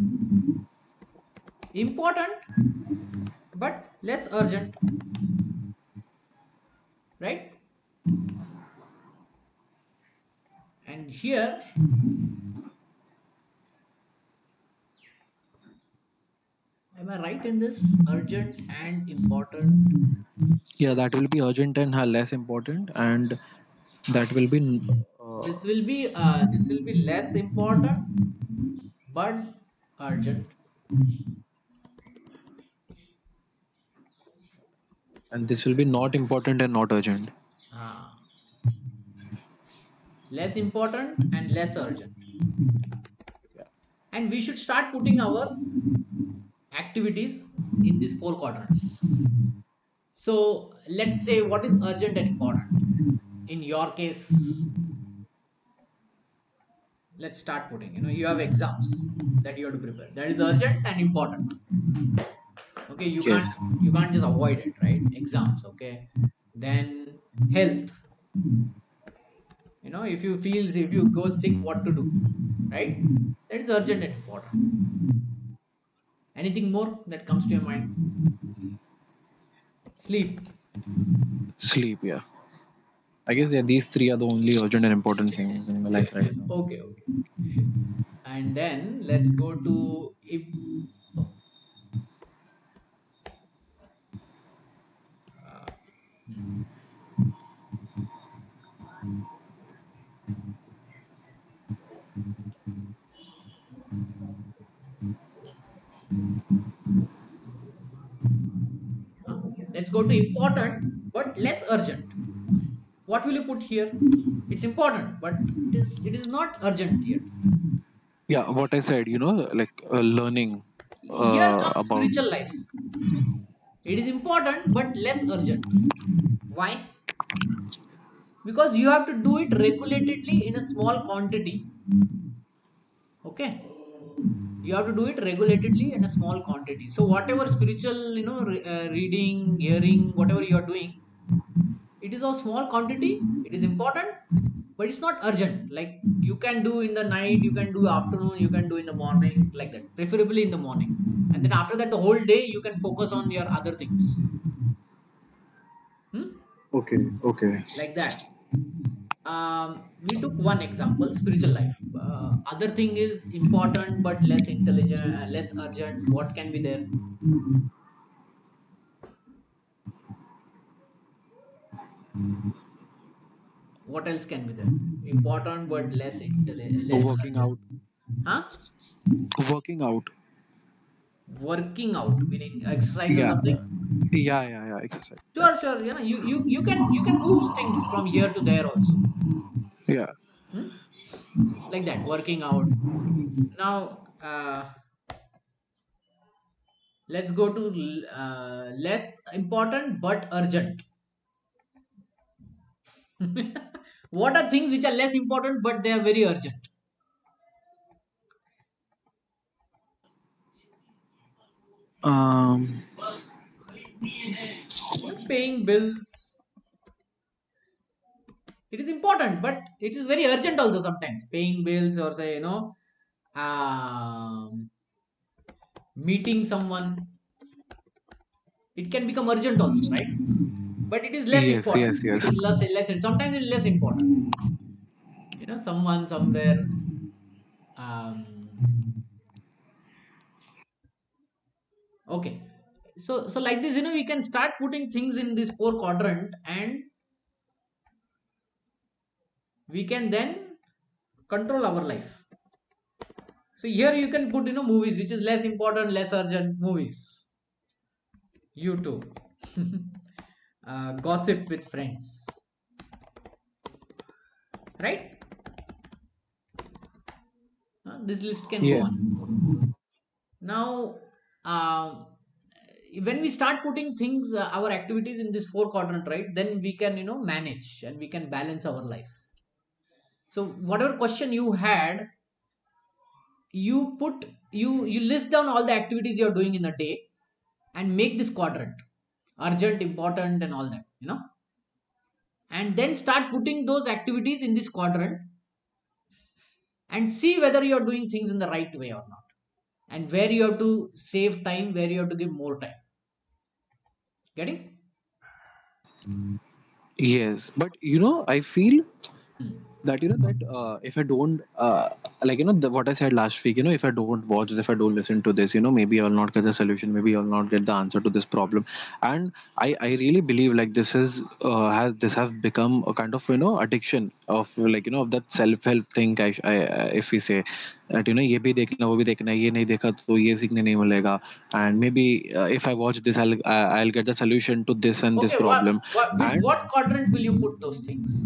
important but less urgent, right? And here, am I right in this? Urgent and important. Yeah, that will be urgent and less important, and that will be This will be less important but urgent. and this will be not important and not urgent. Ah, less important and less urgent. Yeah. And we should start putting our activities in these four quadrants. So let's say what is urgent and important. In your case, let's start putting. You have exams that you have to prepare. That is urgent and important. Okay, you can't Yes. you can't just avoid it, right? Exams, okay. Then health. If you go sick, what to do, right? That is urgent and important. Anything more that comes to your mind? Sleep. Sleep. Yeah. I guess yeah, these three are the only urgent and important things in my life right now. Okay, okay. And then let's go to if uh, hmm. Let's go to important but less urgent. What will you put here? It's important, but it is not urgent yet. Yeah, what I said, like learning Here comes about. spiritual life. It is important but less urgent. Why? Because you have to do it regulatedly in a small quantity. Okay, You have to do it regulatedly and a small quantity. So whatever spiritual, reading, hearing, whatever you are doing, it is of small quantity. It is important, but it's not urgent. Like you can do in the night, you can do afternoon, you can do in the morning, like that, preferably in the morning. And then after that, the whole day you can focus on your other things. Hmm? Okay, okay. Like that. We took one example, spiritual life. Other thing is important but less intelligent, less urgent. What can be there? What else can be there? Important but less Working urgent. out. Huh? Working out. Working out, meaning exercise or Yeah, something. yeah. Exercise. Yeah, Sure, sure. You can move things from here to there also. yeah. Hmm? Like that, working out. Now, let's go to less important but urgent. What are things which are less important but they are very urgent? Um, Paying bills. It is important, but it is very urgent also sometimes. Paying bills, or say, um, meeting someone. It can become urgent also, right? But it is less yes, important. yes, It yes. is less. Sometimes it is less important. Someone somewhere. Um, okay. So like this, we can start putting things in this four quadrant, and we can then control our life. So here you can put, movies, which is less important, less urgent movies. YouTube. Gossip with friends. Right? This list can go Yes. on. Now, um, when we start putting things, our activities in this four quadrant, right? Then we can, manage and we can balance our life. So whatever question you had, you put you list down all the activities you're doing in a day and make this quadrant urgent, important, and all that, and then start putting those activities in this quadrant and see whether you're doing things in the right way or not, and where you have to save time, where you have to give more time. Getting? Yes, but I feel Hmm. that that if I don't like what I said last week, if I don't watch this, if I don't listen to this, maybe I'll not get the solution, maybe I'll not get the answer to this problem. And I really believe like this is has become a kind of addiction of like of that self help thing. If we say that ये भी देखना वो भी देखना ये नहीं देखा तो ये सीखने नहीं मिलेगा, and maybe if I watch this I'll get the solution to this and this Okay, problem. with And what quadrant will you put those things?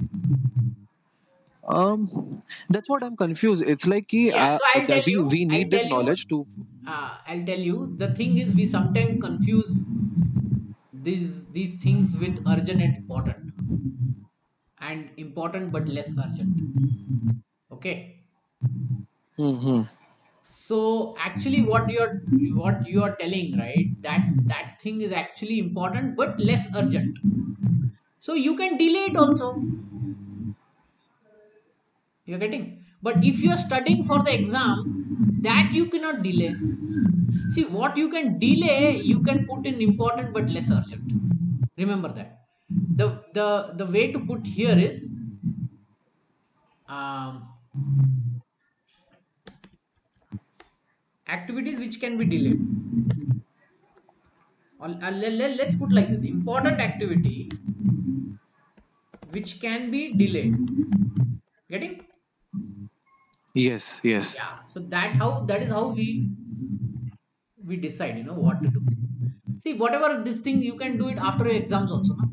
that's what I'm confused. It's like कि, Yeah, so I'll that tell you, we need this knowledge to. I'll tell you. The thing is, we sometimes confuse these things with urgent and important, and important but less urgent. Okay. Hmm. So actually, what you are telling, right? That thing is actually important but less urgent. So you can delay it also. You're getting. But if you're studying for the exam, that you cannot delay. See, what you can delay, you can put in important but less urgent. Remember that. The way to put here is, um, activities which can be delayed. Or let's put like this: important activity which can be delayed. Getting? Yes, yes. Yeah. So that is how we decide, what to do. See, whatever this thing, you can do it after your exams also, no?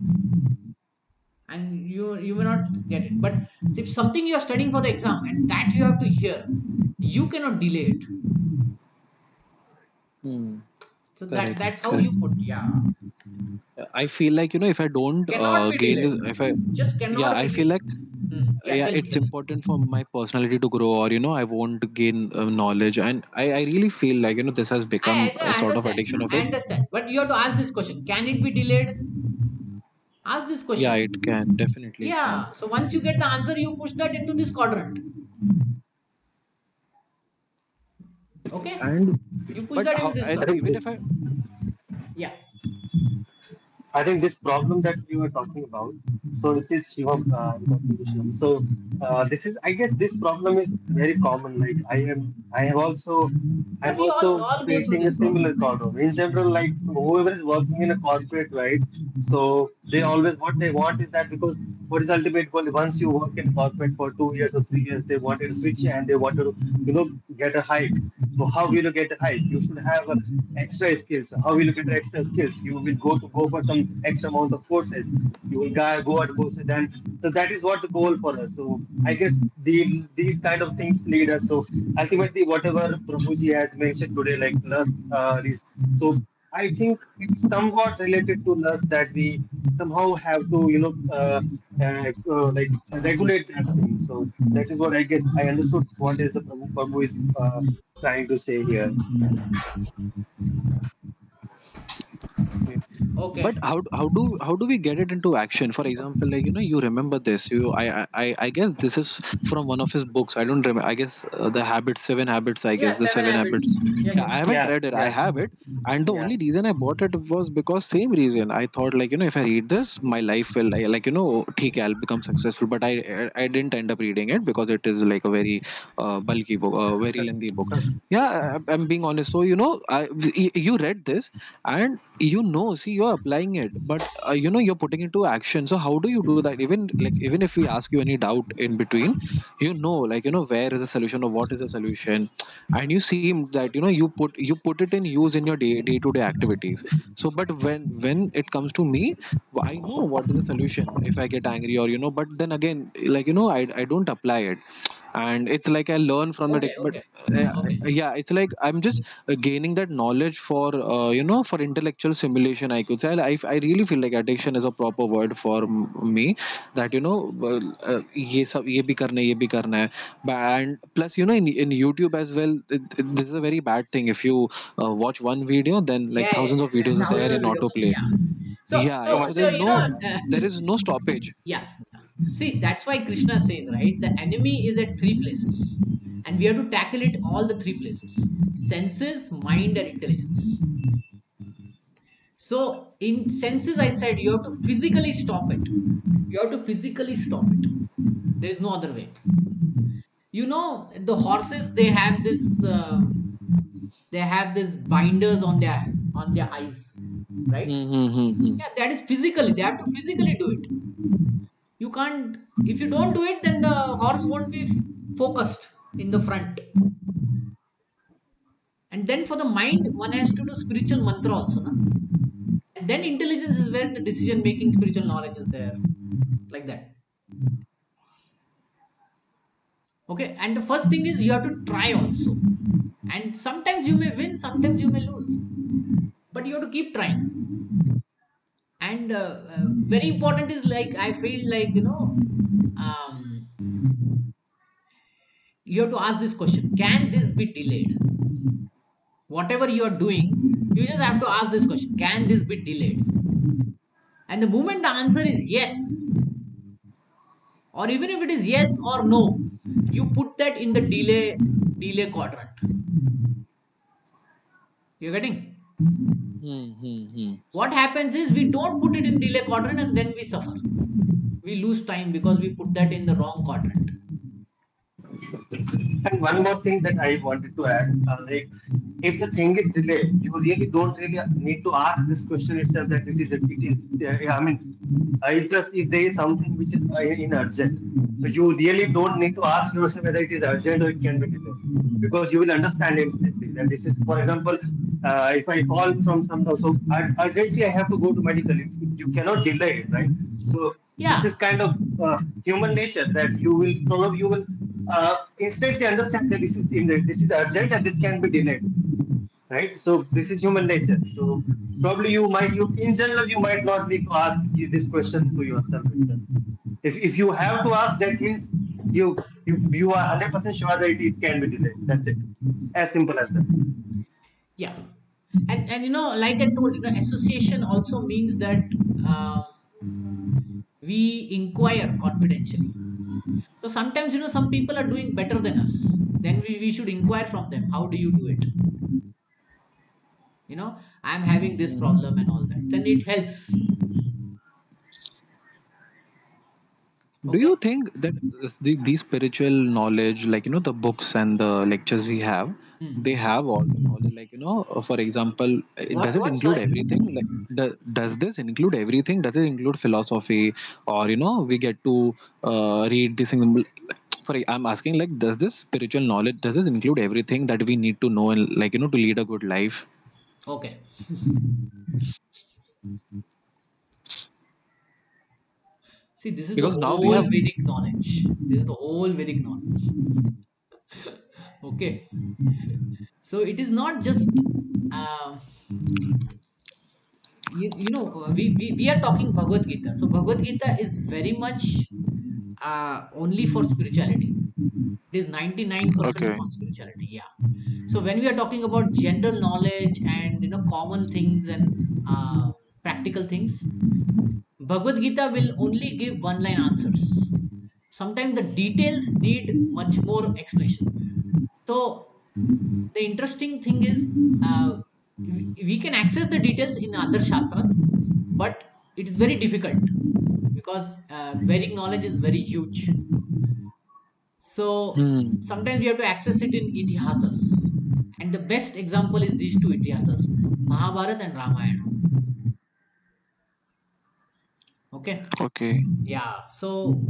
And you may not get it. But if something you are studying for the exam and that you have to hear, you cannot delay it. Hmm. So Correct, that's how correct. you put. Yeah. I feel like if I don't Cannot be gain delayed. this, if I Just yeah, cannot I be feel delayed. like Hmm. Yeah, tell me, it's tell me. important for my personality to grow, or I want to gain knowledge, and I really feel like this has become a I sort of understand. addiction of I it. understand. But you have to ask this question: can it be delayed? Ask this Yeah, question. it can, definitely it can. Yeah. So once you get the answer, you push that into this quadrant. Okay. And You push but that how into this I quadrant. think even if this I Yeah. I think this problem that we were talking about, so it is Shivam, I'm talking to Shivam. So this is, I guess, this problem is very common. Like Yeah, I'm we also all go through facing a this similar problem. problem. In general, like whoever is working in a corporate, right? So they always what they want is that because what is ultimate goal? Once you work in corporate for 2 years or 3 years, they wanted to switch and they wanted to, get a hike. So how will you get a hike? You should have extra skills. How will you get extra skills? You will go for some X amount of courses. You will go at courses, and so that is what the goal for us. So I guess these kind of things lead us. So ultimately, whatever Prabhuji has mentioned today, like lust, so I think it's somewhat related to lust that we somehow have to, like regulate that thing. So that is what I guess I understood. What is the Prabhu is trying to say here? okay. But Okay. how do we get it into action? For example, like you remember this. I guess this is from one of his books. I don't remember. I guess the habits, 7 habits. I Yeah, guess the seven seven habits. habits. Yeah, Yeah, yeah. I haven't Yeah, read it. I yeah, have it, and the yeah. only reason I bought it was because same reason. I thought like if I read this, my life will like ठीक है, I'll become successful. But I didn't end up reading it because it is like a very bulky book, a very lengthy book. Yeah, I'm being honest. So you read this, and see, you're applying it, but you're putting it to action. So how do you do that? Even if we ask you any doubt in between, where is the solution or what is the solution, and you seem that you put it in use in your day-to-day activities. So but when it comes to me, I know what is the solution if I get angry, or but then again, I don't apply it. And it's like I learn from it, Okay, but okay, okay. yeah, it's like I'm just gaining that knowledge for for intellectual simulation, I could say. I really feel like addiction is a proper word for me, that ये भी करना है, ये भी करना है. And plus in YouTube as well, this is a very bad thing. If you watch one video, then like Yeah, yeah, thousands of yeah. videos are there Thousands of in videos. autoplay. Yeah. Yeah, so So there is no stoppage. yeah. See, that's why Krishna says, right? The enemy is at three places, and we have to tackle it all the three places: senses, mind, and intelligence. So in senses, I said you have to physically stop it. You have to physically stop it. There is no other way. The horses, they have this binders on their eyes, right? Mm-hmm. Yeah, that is physically. They have to physically do it. You can't. If you don't do it, then the horse won't be focused in the front. And then for the mind, one has to do spiritual mantra also, na? And then intelligence is where the decision making, spiritual knowledge is there, like that. Okay. And the first thing is you have to try also. And sometimes you may win, sometimes you may lose, but you have to keep trying. And very important is, like, I feel like, um, you have to ask this question: can this be delayed? Whatever you are doing, you just have to ask this question: can this be delayed? And the moment the answer is yes, or even if it is yes or no, you put that in the delay quadrant. You're getting? Mm-hmm. What happens is we don't put it in delay quadrant, and then we suffer. We lose time because we put that in the wrong quadrant. And one more thing that I wanted to add, like if the thing is delayed, you really don't really need to ask this question itself that it is. I mean, it's just if there is something which is in urgent, so you really don't need to ask yourself whether it is urgent or it can be delayed, because you will understand instantly that this is, for example, if I call from some, so urgently I have to go to medical. You cannot delay it, right? So this Yeah, is kind of human nature that you will instantly understand that this is urgent and this can be delayed, right? So this is human nature. So probably you in general you might not need to ask this question to yourself itself. If you have to ask, that means you are 100% sure that it can be delayed. That's it. As simple as that. Yeah. And like I told, association also means that um, we inquire confidentially. So sometimes, some people are doing better than us. Then we should inquire from them. How do you do it? I'm having this problem and all that. Then it helps. Do you Okay. think that the spiritual knowledge, like the books and the lectures we have, they Hmm. have all the knowledge, like for example, does it What? include Sorry. everything? Like, does this include everything? Does it include philosophy, or we get to read this thing? Sorry, I'm asking, like, does this spiritual knowledge, does this include everything that we need to know, and like to lead a good life? Okay. See, this is the Because now we whole have. Vedic knowledge. This is the whole Vedic knowledge. Okay. So it is not just, um, we are talking Bhagavad Gita. So Bhagavad Gita is very much only for spirituality. It is 99% Okay. for spirituality. Yeah. So when we are talking about general knowledge and common things and practical things, Bhagavad Gita will only give one line answers. Sometimes the details need much more explanation. So the interesting thing is, we can access the details in other shastras, but it is very difficult because Vedic knowledge is very huge. So Hmm. sometimes we have to access it in itihasas, and the best example is these two itihasas, Mahabharata and Ramayana. Okay. Okay. Yeah. So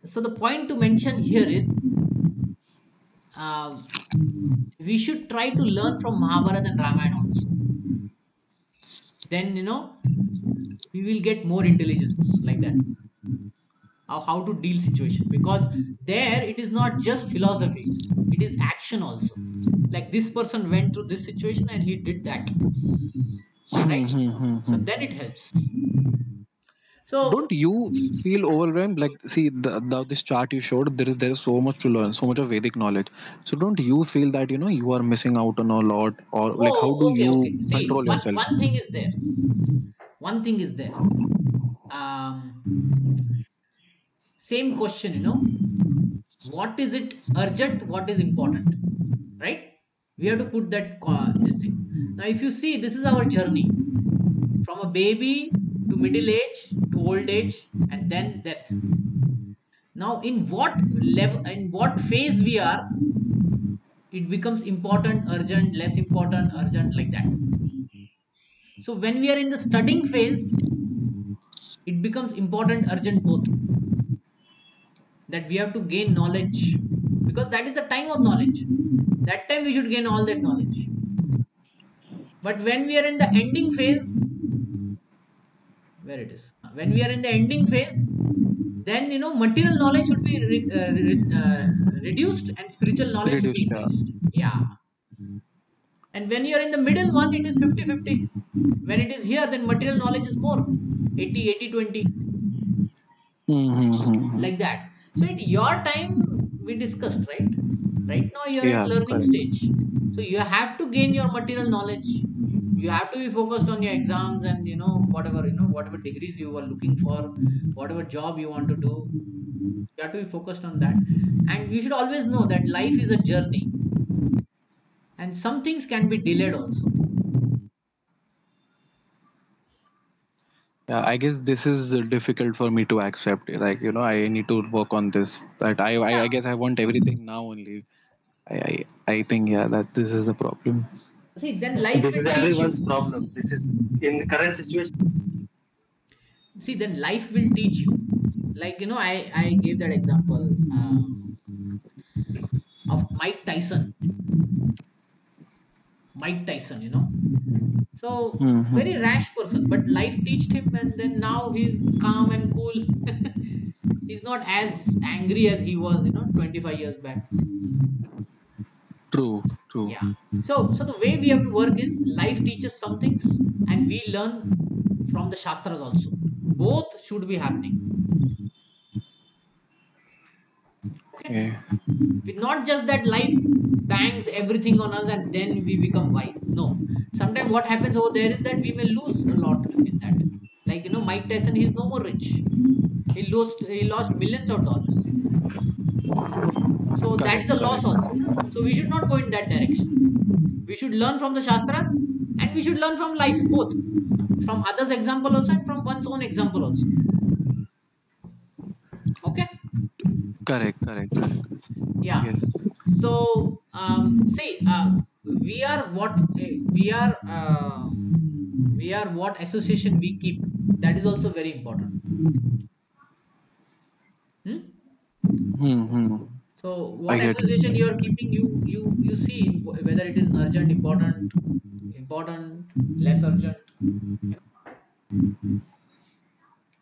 the point to mention here is, um, we should try to learn from Mahabharata and Ramayana also. Then we will get more intelligence like that, how to deal situation, because there it is not just philosophy, it is action also. Like this person went through this situation and he did that, Hmm, right? hmm, hmm, So hmm. then it helps. So Don't you feel overwhelmed? Like, see, this chart you showed, there is so much to learn, so much of Vedic knowledge. So don't you feel that you are missing out on a lot, or like how do okay, you okay, see, control yourself? one thing is there, um same question, what is it urgent, what is important, right? We have to put that this thing. Now if you see, this is our journey from a baby to middle age to old age and then death. Now in what level, in what phase we are, it becomes important, urgent, less important, urgent, like that. So when we are in the studying phase, it becomes important, urgent, both, that we have to gain knowledge, because that is the time of knowledge. That time we should gain all this knowledge. But when we are in the ending phase, where it is, when we are in the ending phase, then material knowledge should be reduced and spiritual knowledge should be Reduced, yeah. increased. Yeah. And when you are in the middle one, it is 50-50. When it is here, then material knowledge is more, 80-80-20, Mm-hmm. like that. So at your time, we discussed, right? Right now you are at Yeah, learning correct. stage, so you have to gain your material knowledge. You have to be focused on your exams and whatever, whatever degrees you are looking for, whatever job you want to do. You have to be focused on that. And we should always know that life is a journey, and some things can be delayed also. Yeah, I guess this is difficult for me to accept. Like, I need to work on this. That I Yeah. guess I want everything now only. I think, yeah, that this is the problem. See, then life This will is teach you. everyone's problem. This is in the current situation. See, then life will teach you. Like, I gave that example of Mike Tyson. So very Mm-hmm. rash person, but life teached him, and then now he's calm and cool. He's not as angry as he was, 25 years back. True, true. Yeah. So the way we have to work is, life teaches some things, and we learn from the shastras also. Both should be happening. Okay. Okay. Not just that life bangs everything on us and then we become wise. No. Sometimes what happens over there is that we may lose a lot in that. Like, Mike Tyson, he's no more rich. He lost millions of dollars. So that's Correct, a loss correct. also. No? So we should not go in that direction. We should learn from the Shastras and we should learn from life, both. From others' example also and from one's own example also. Okay? Correct, correct, correct. Yeah. Yes. So, see, we are what we are what association we keep. That is also very important. Hmm? Hmm, hmm. So, I what get it. association you are keeping, you see whether it is urgent, important, less urgent. You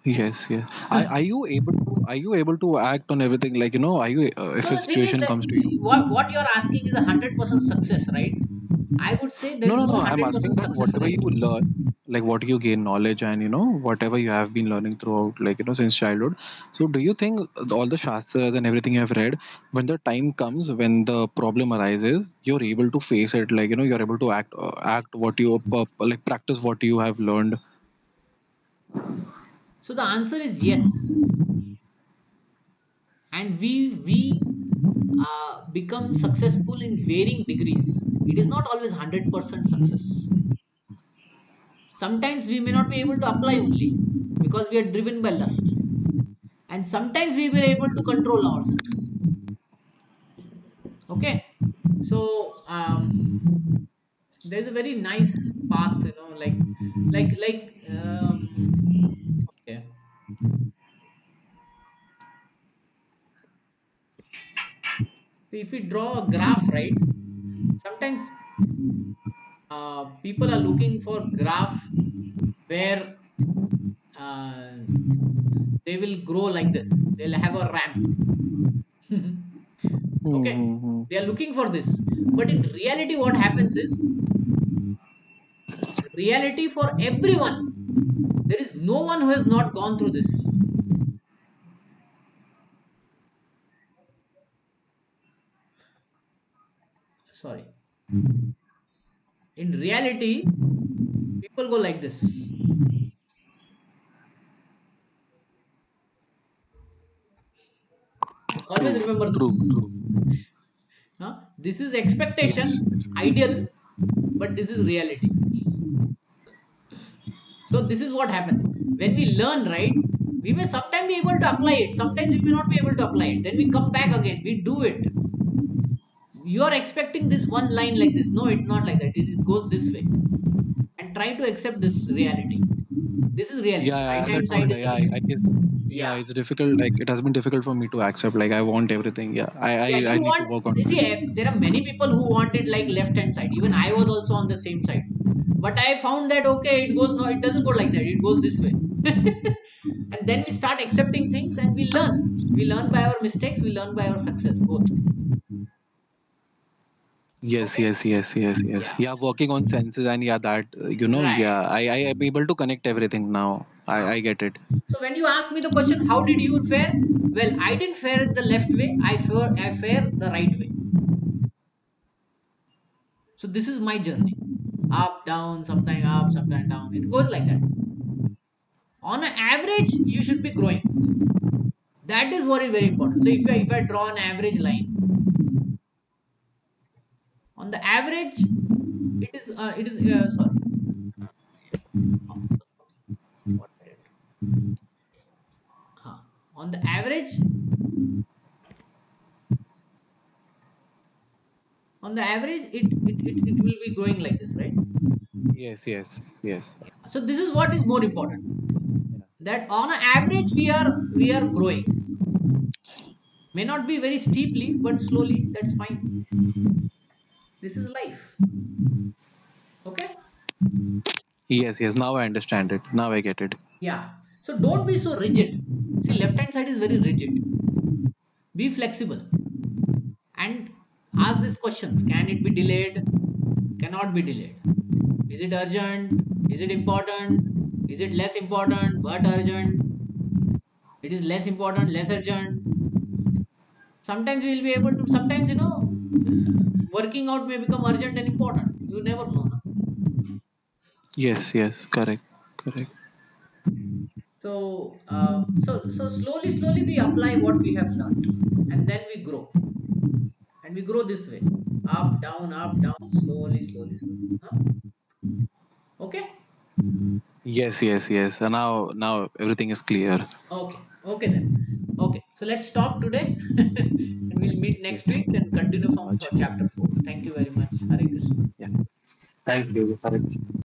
Yes, yes. Are you able to act on everything? Like, are you if No, a the thing is situation that comes to you? what you're asking is 100% success, right? I would say there No, is no, no no. I'm 100% asking that success whatever rate. you learn, like what you gain knowledge and whatever you have been learning throughout, like since childhood. So, do you think all the shastras and everything you have read, when the time comes when the problem arises, you're able to face it? Like you're able to act what you like practice what you have learned. So the answer is yes, and we become successful in varying degrees. It is not always 100% success. Sometimes we may not be able to apply only because we are driven by lust, and sometimes we were able to control ourselves. Okay, so there's a very nice path, like okay. So if we draw a graph, right? Sometimes people are looking for graph where uh, they will grow like this. They'll have a ramp. Okay, Hmm. they are looking for this, but in reality what happens is, reality for everyone, there is no one who has not gone through this. Sorry, in reality people go like this. Always True, remember true, this. true. This is expectation, Yes. ideal, but this is reality. So this is what happens when we learn, right? We may sometimes be able to apply it, sometimes we may not be able to apply it, then we come back again, we do it. You are expecting this one line like this. No, it's not like that. It goes this way. And try to accept this reality. This is reality. Yeah, Right as I hand told, side is the yeah, I reality. guess, yeah, Yeah. it's difficult. Like it has been difficult for me to accept. Like I want everything. Yeah, Yeah, I you need to want, work on see, that. there are many people who want it like left hand side. Even I was also on the same side. But I found that okay, it goes no, it doesn't go like that. It goes this way. And then we start accepting things and we learn. We learn by our mistakes, we learn by our success, both. Yes, Okay? yes, yes, yes, yes. Yeah. Yeah, working on senses and yeah, that Right. yeah, I am able to connect everything now. Huh. I get it. So when you ask me the question, how did you fare? Well, I didn't fare it the left way. I fare the right way. So this is my journey. Up, down, sometime up, sometime down. It goes like that. On an average, you should be growing. That is very, very important. So if I draw an average line, on the average, it is sorry. What I did. Huh. On the average, it will be growing like this, right? Yes, yes, yes. So this is what is more important. That on an average we are growing. May not be very steeply, but slowly. That's fine. This is life. Okay. Yes, yes. Now I understand it. Now I get it. Yeah. So don't be so rigid. See, left hand side is very rigid. Be flexible and ask these questions. Can it be delayed? Cannot be delayed. Is it urgent? Is it important? Is it less important but urgent? It is less important, less urgent. Sometimes we will be able to, sometimes, working out may become urgent and important. You never know. No? Yes, yes, correct, correct. So slowly, slowly we apply what we have learned, and then we grow, and we grow this way, up, down, slowly, slowly, slowly. Huh? Okay, Yes, yes, yes. And now everything is clear. okay then. Okay, so let's stop today, and we'll meet Yes, next thank week you and continue so from much. for chapter 4. Thank you very much. Hare Krishna. Yeah. Thank you. Hare Krishna.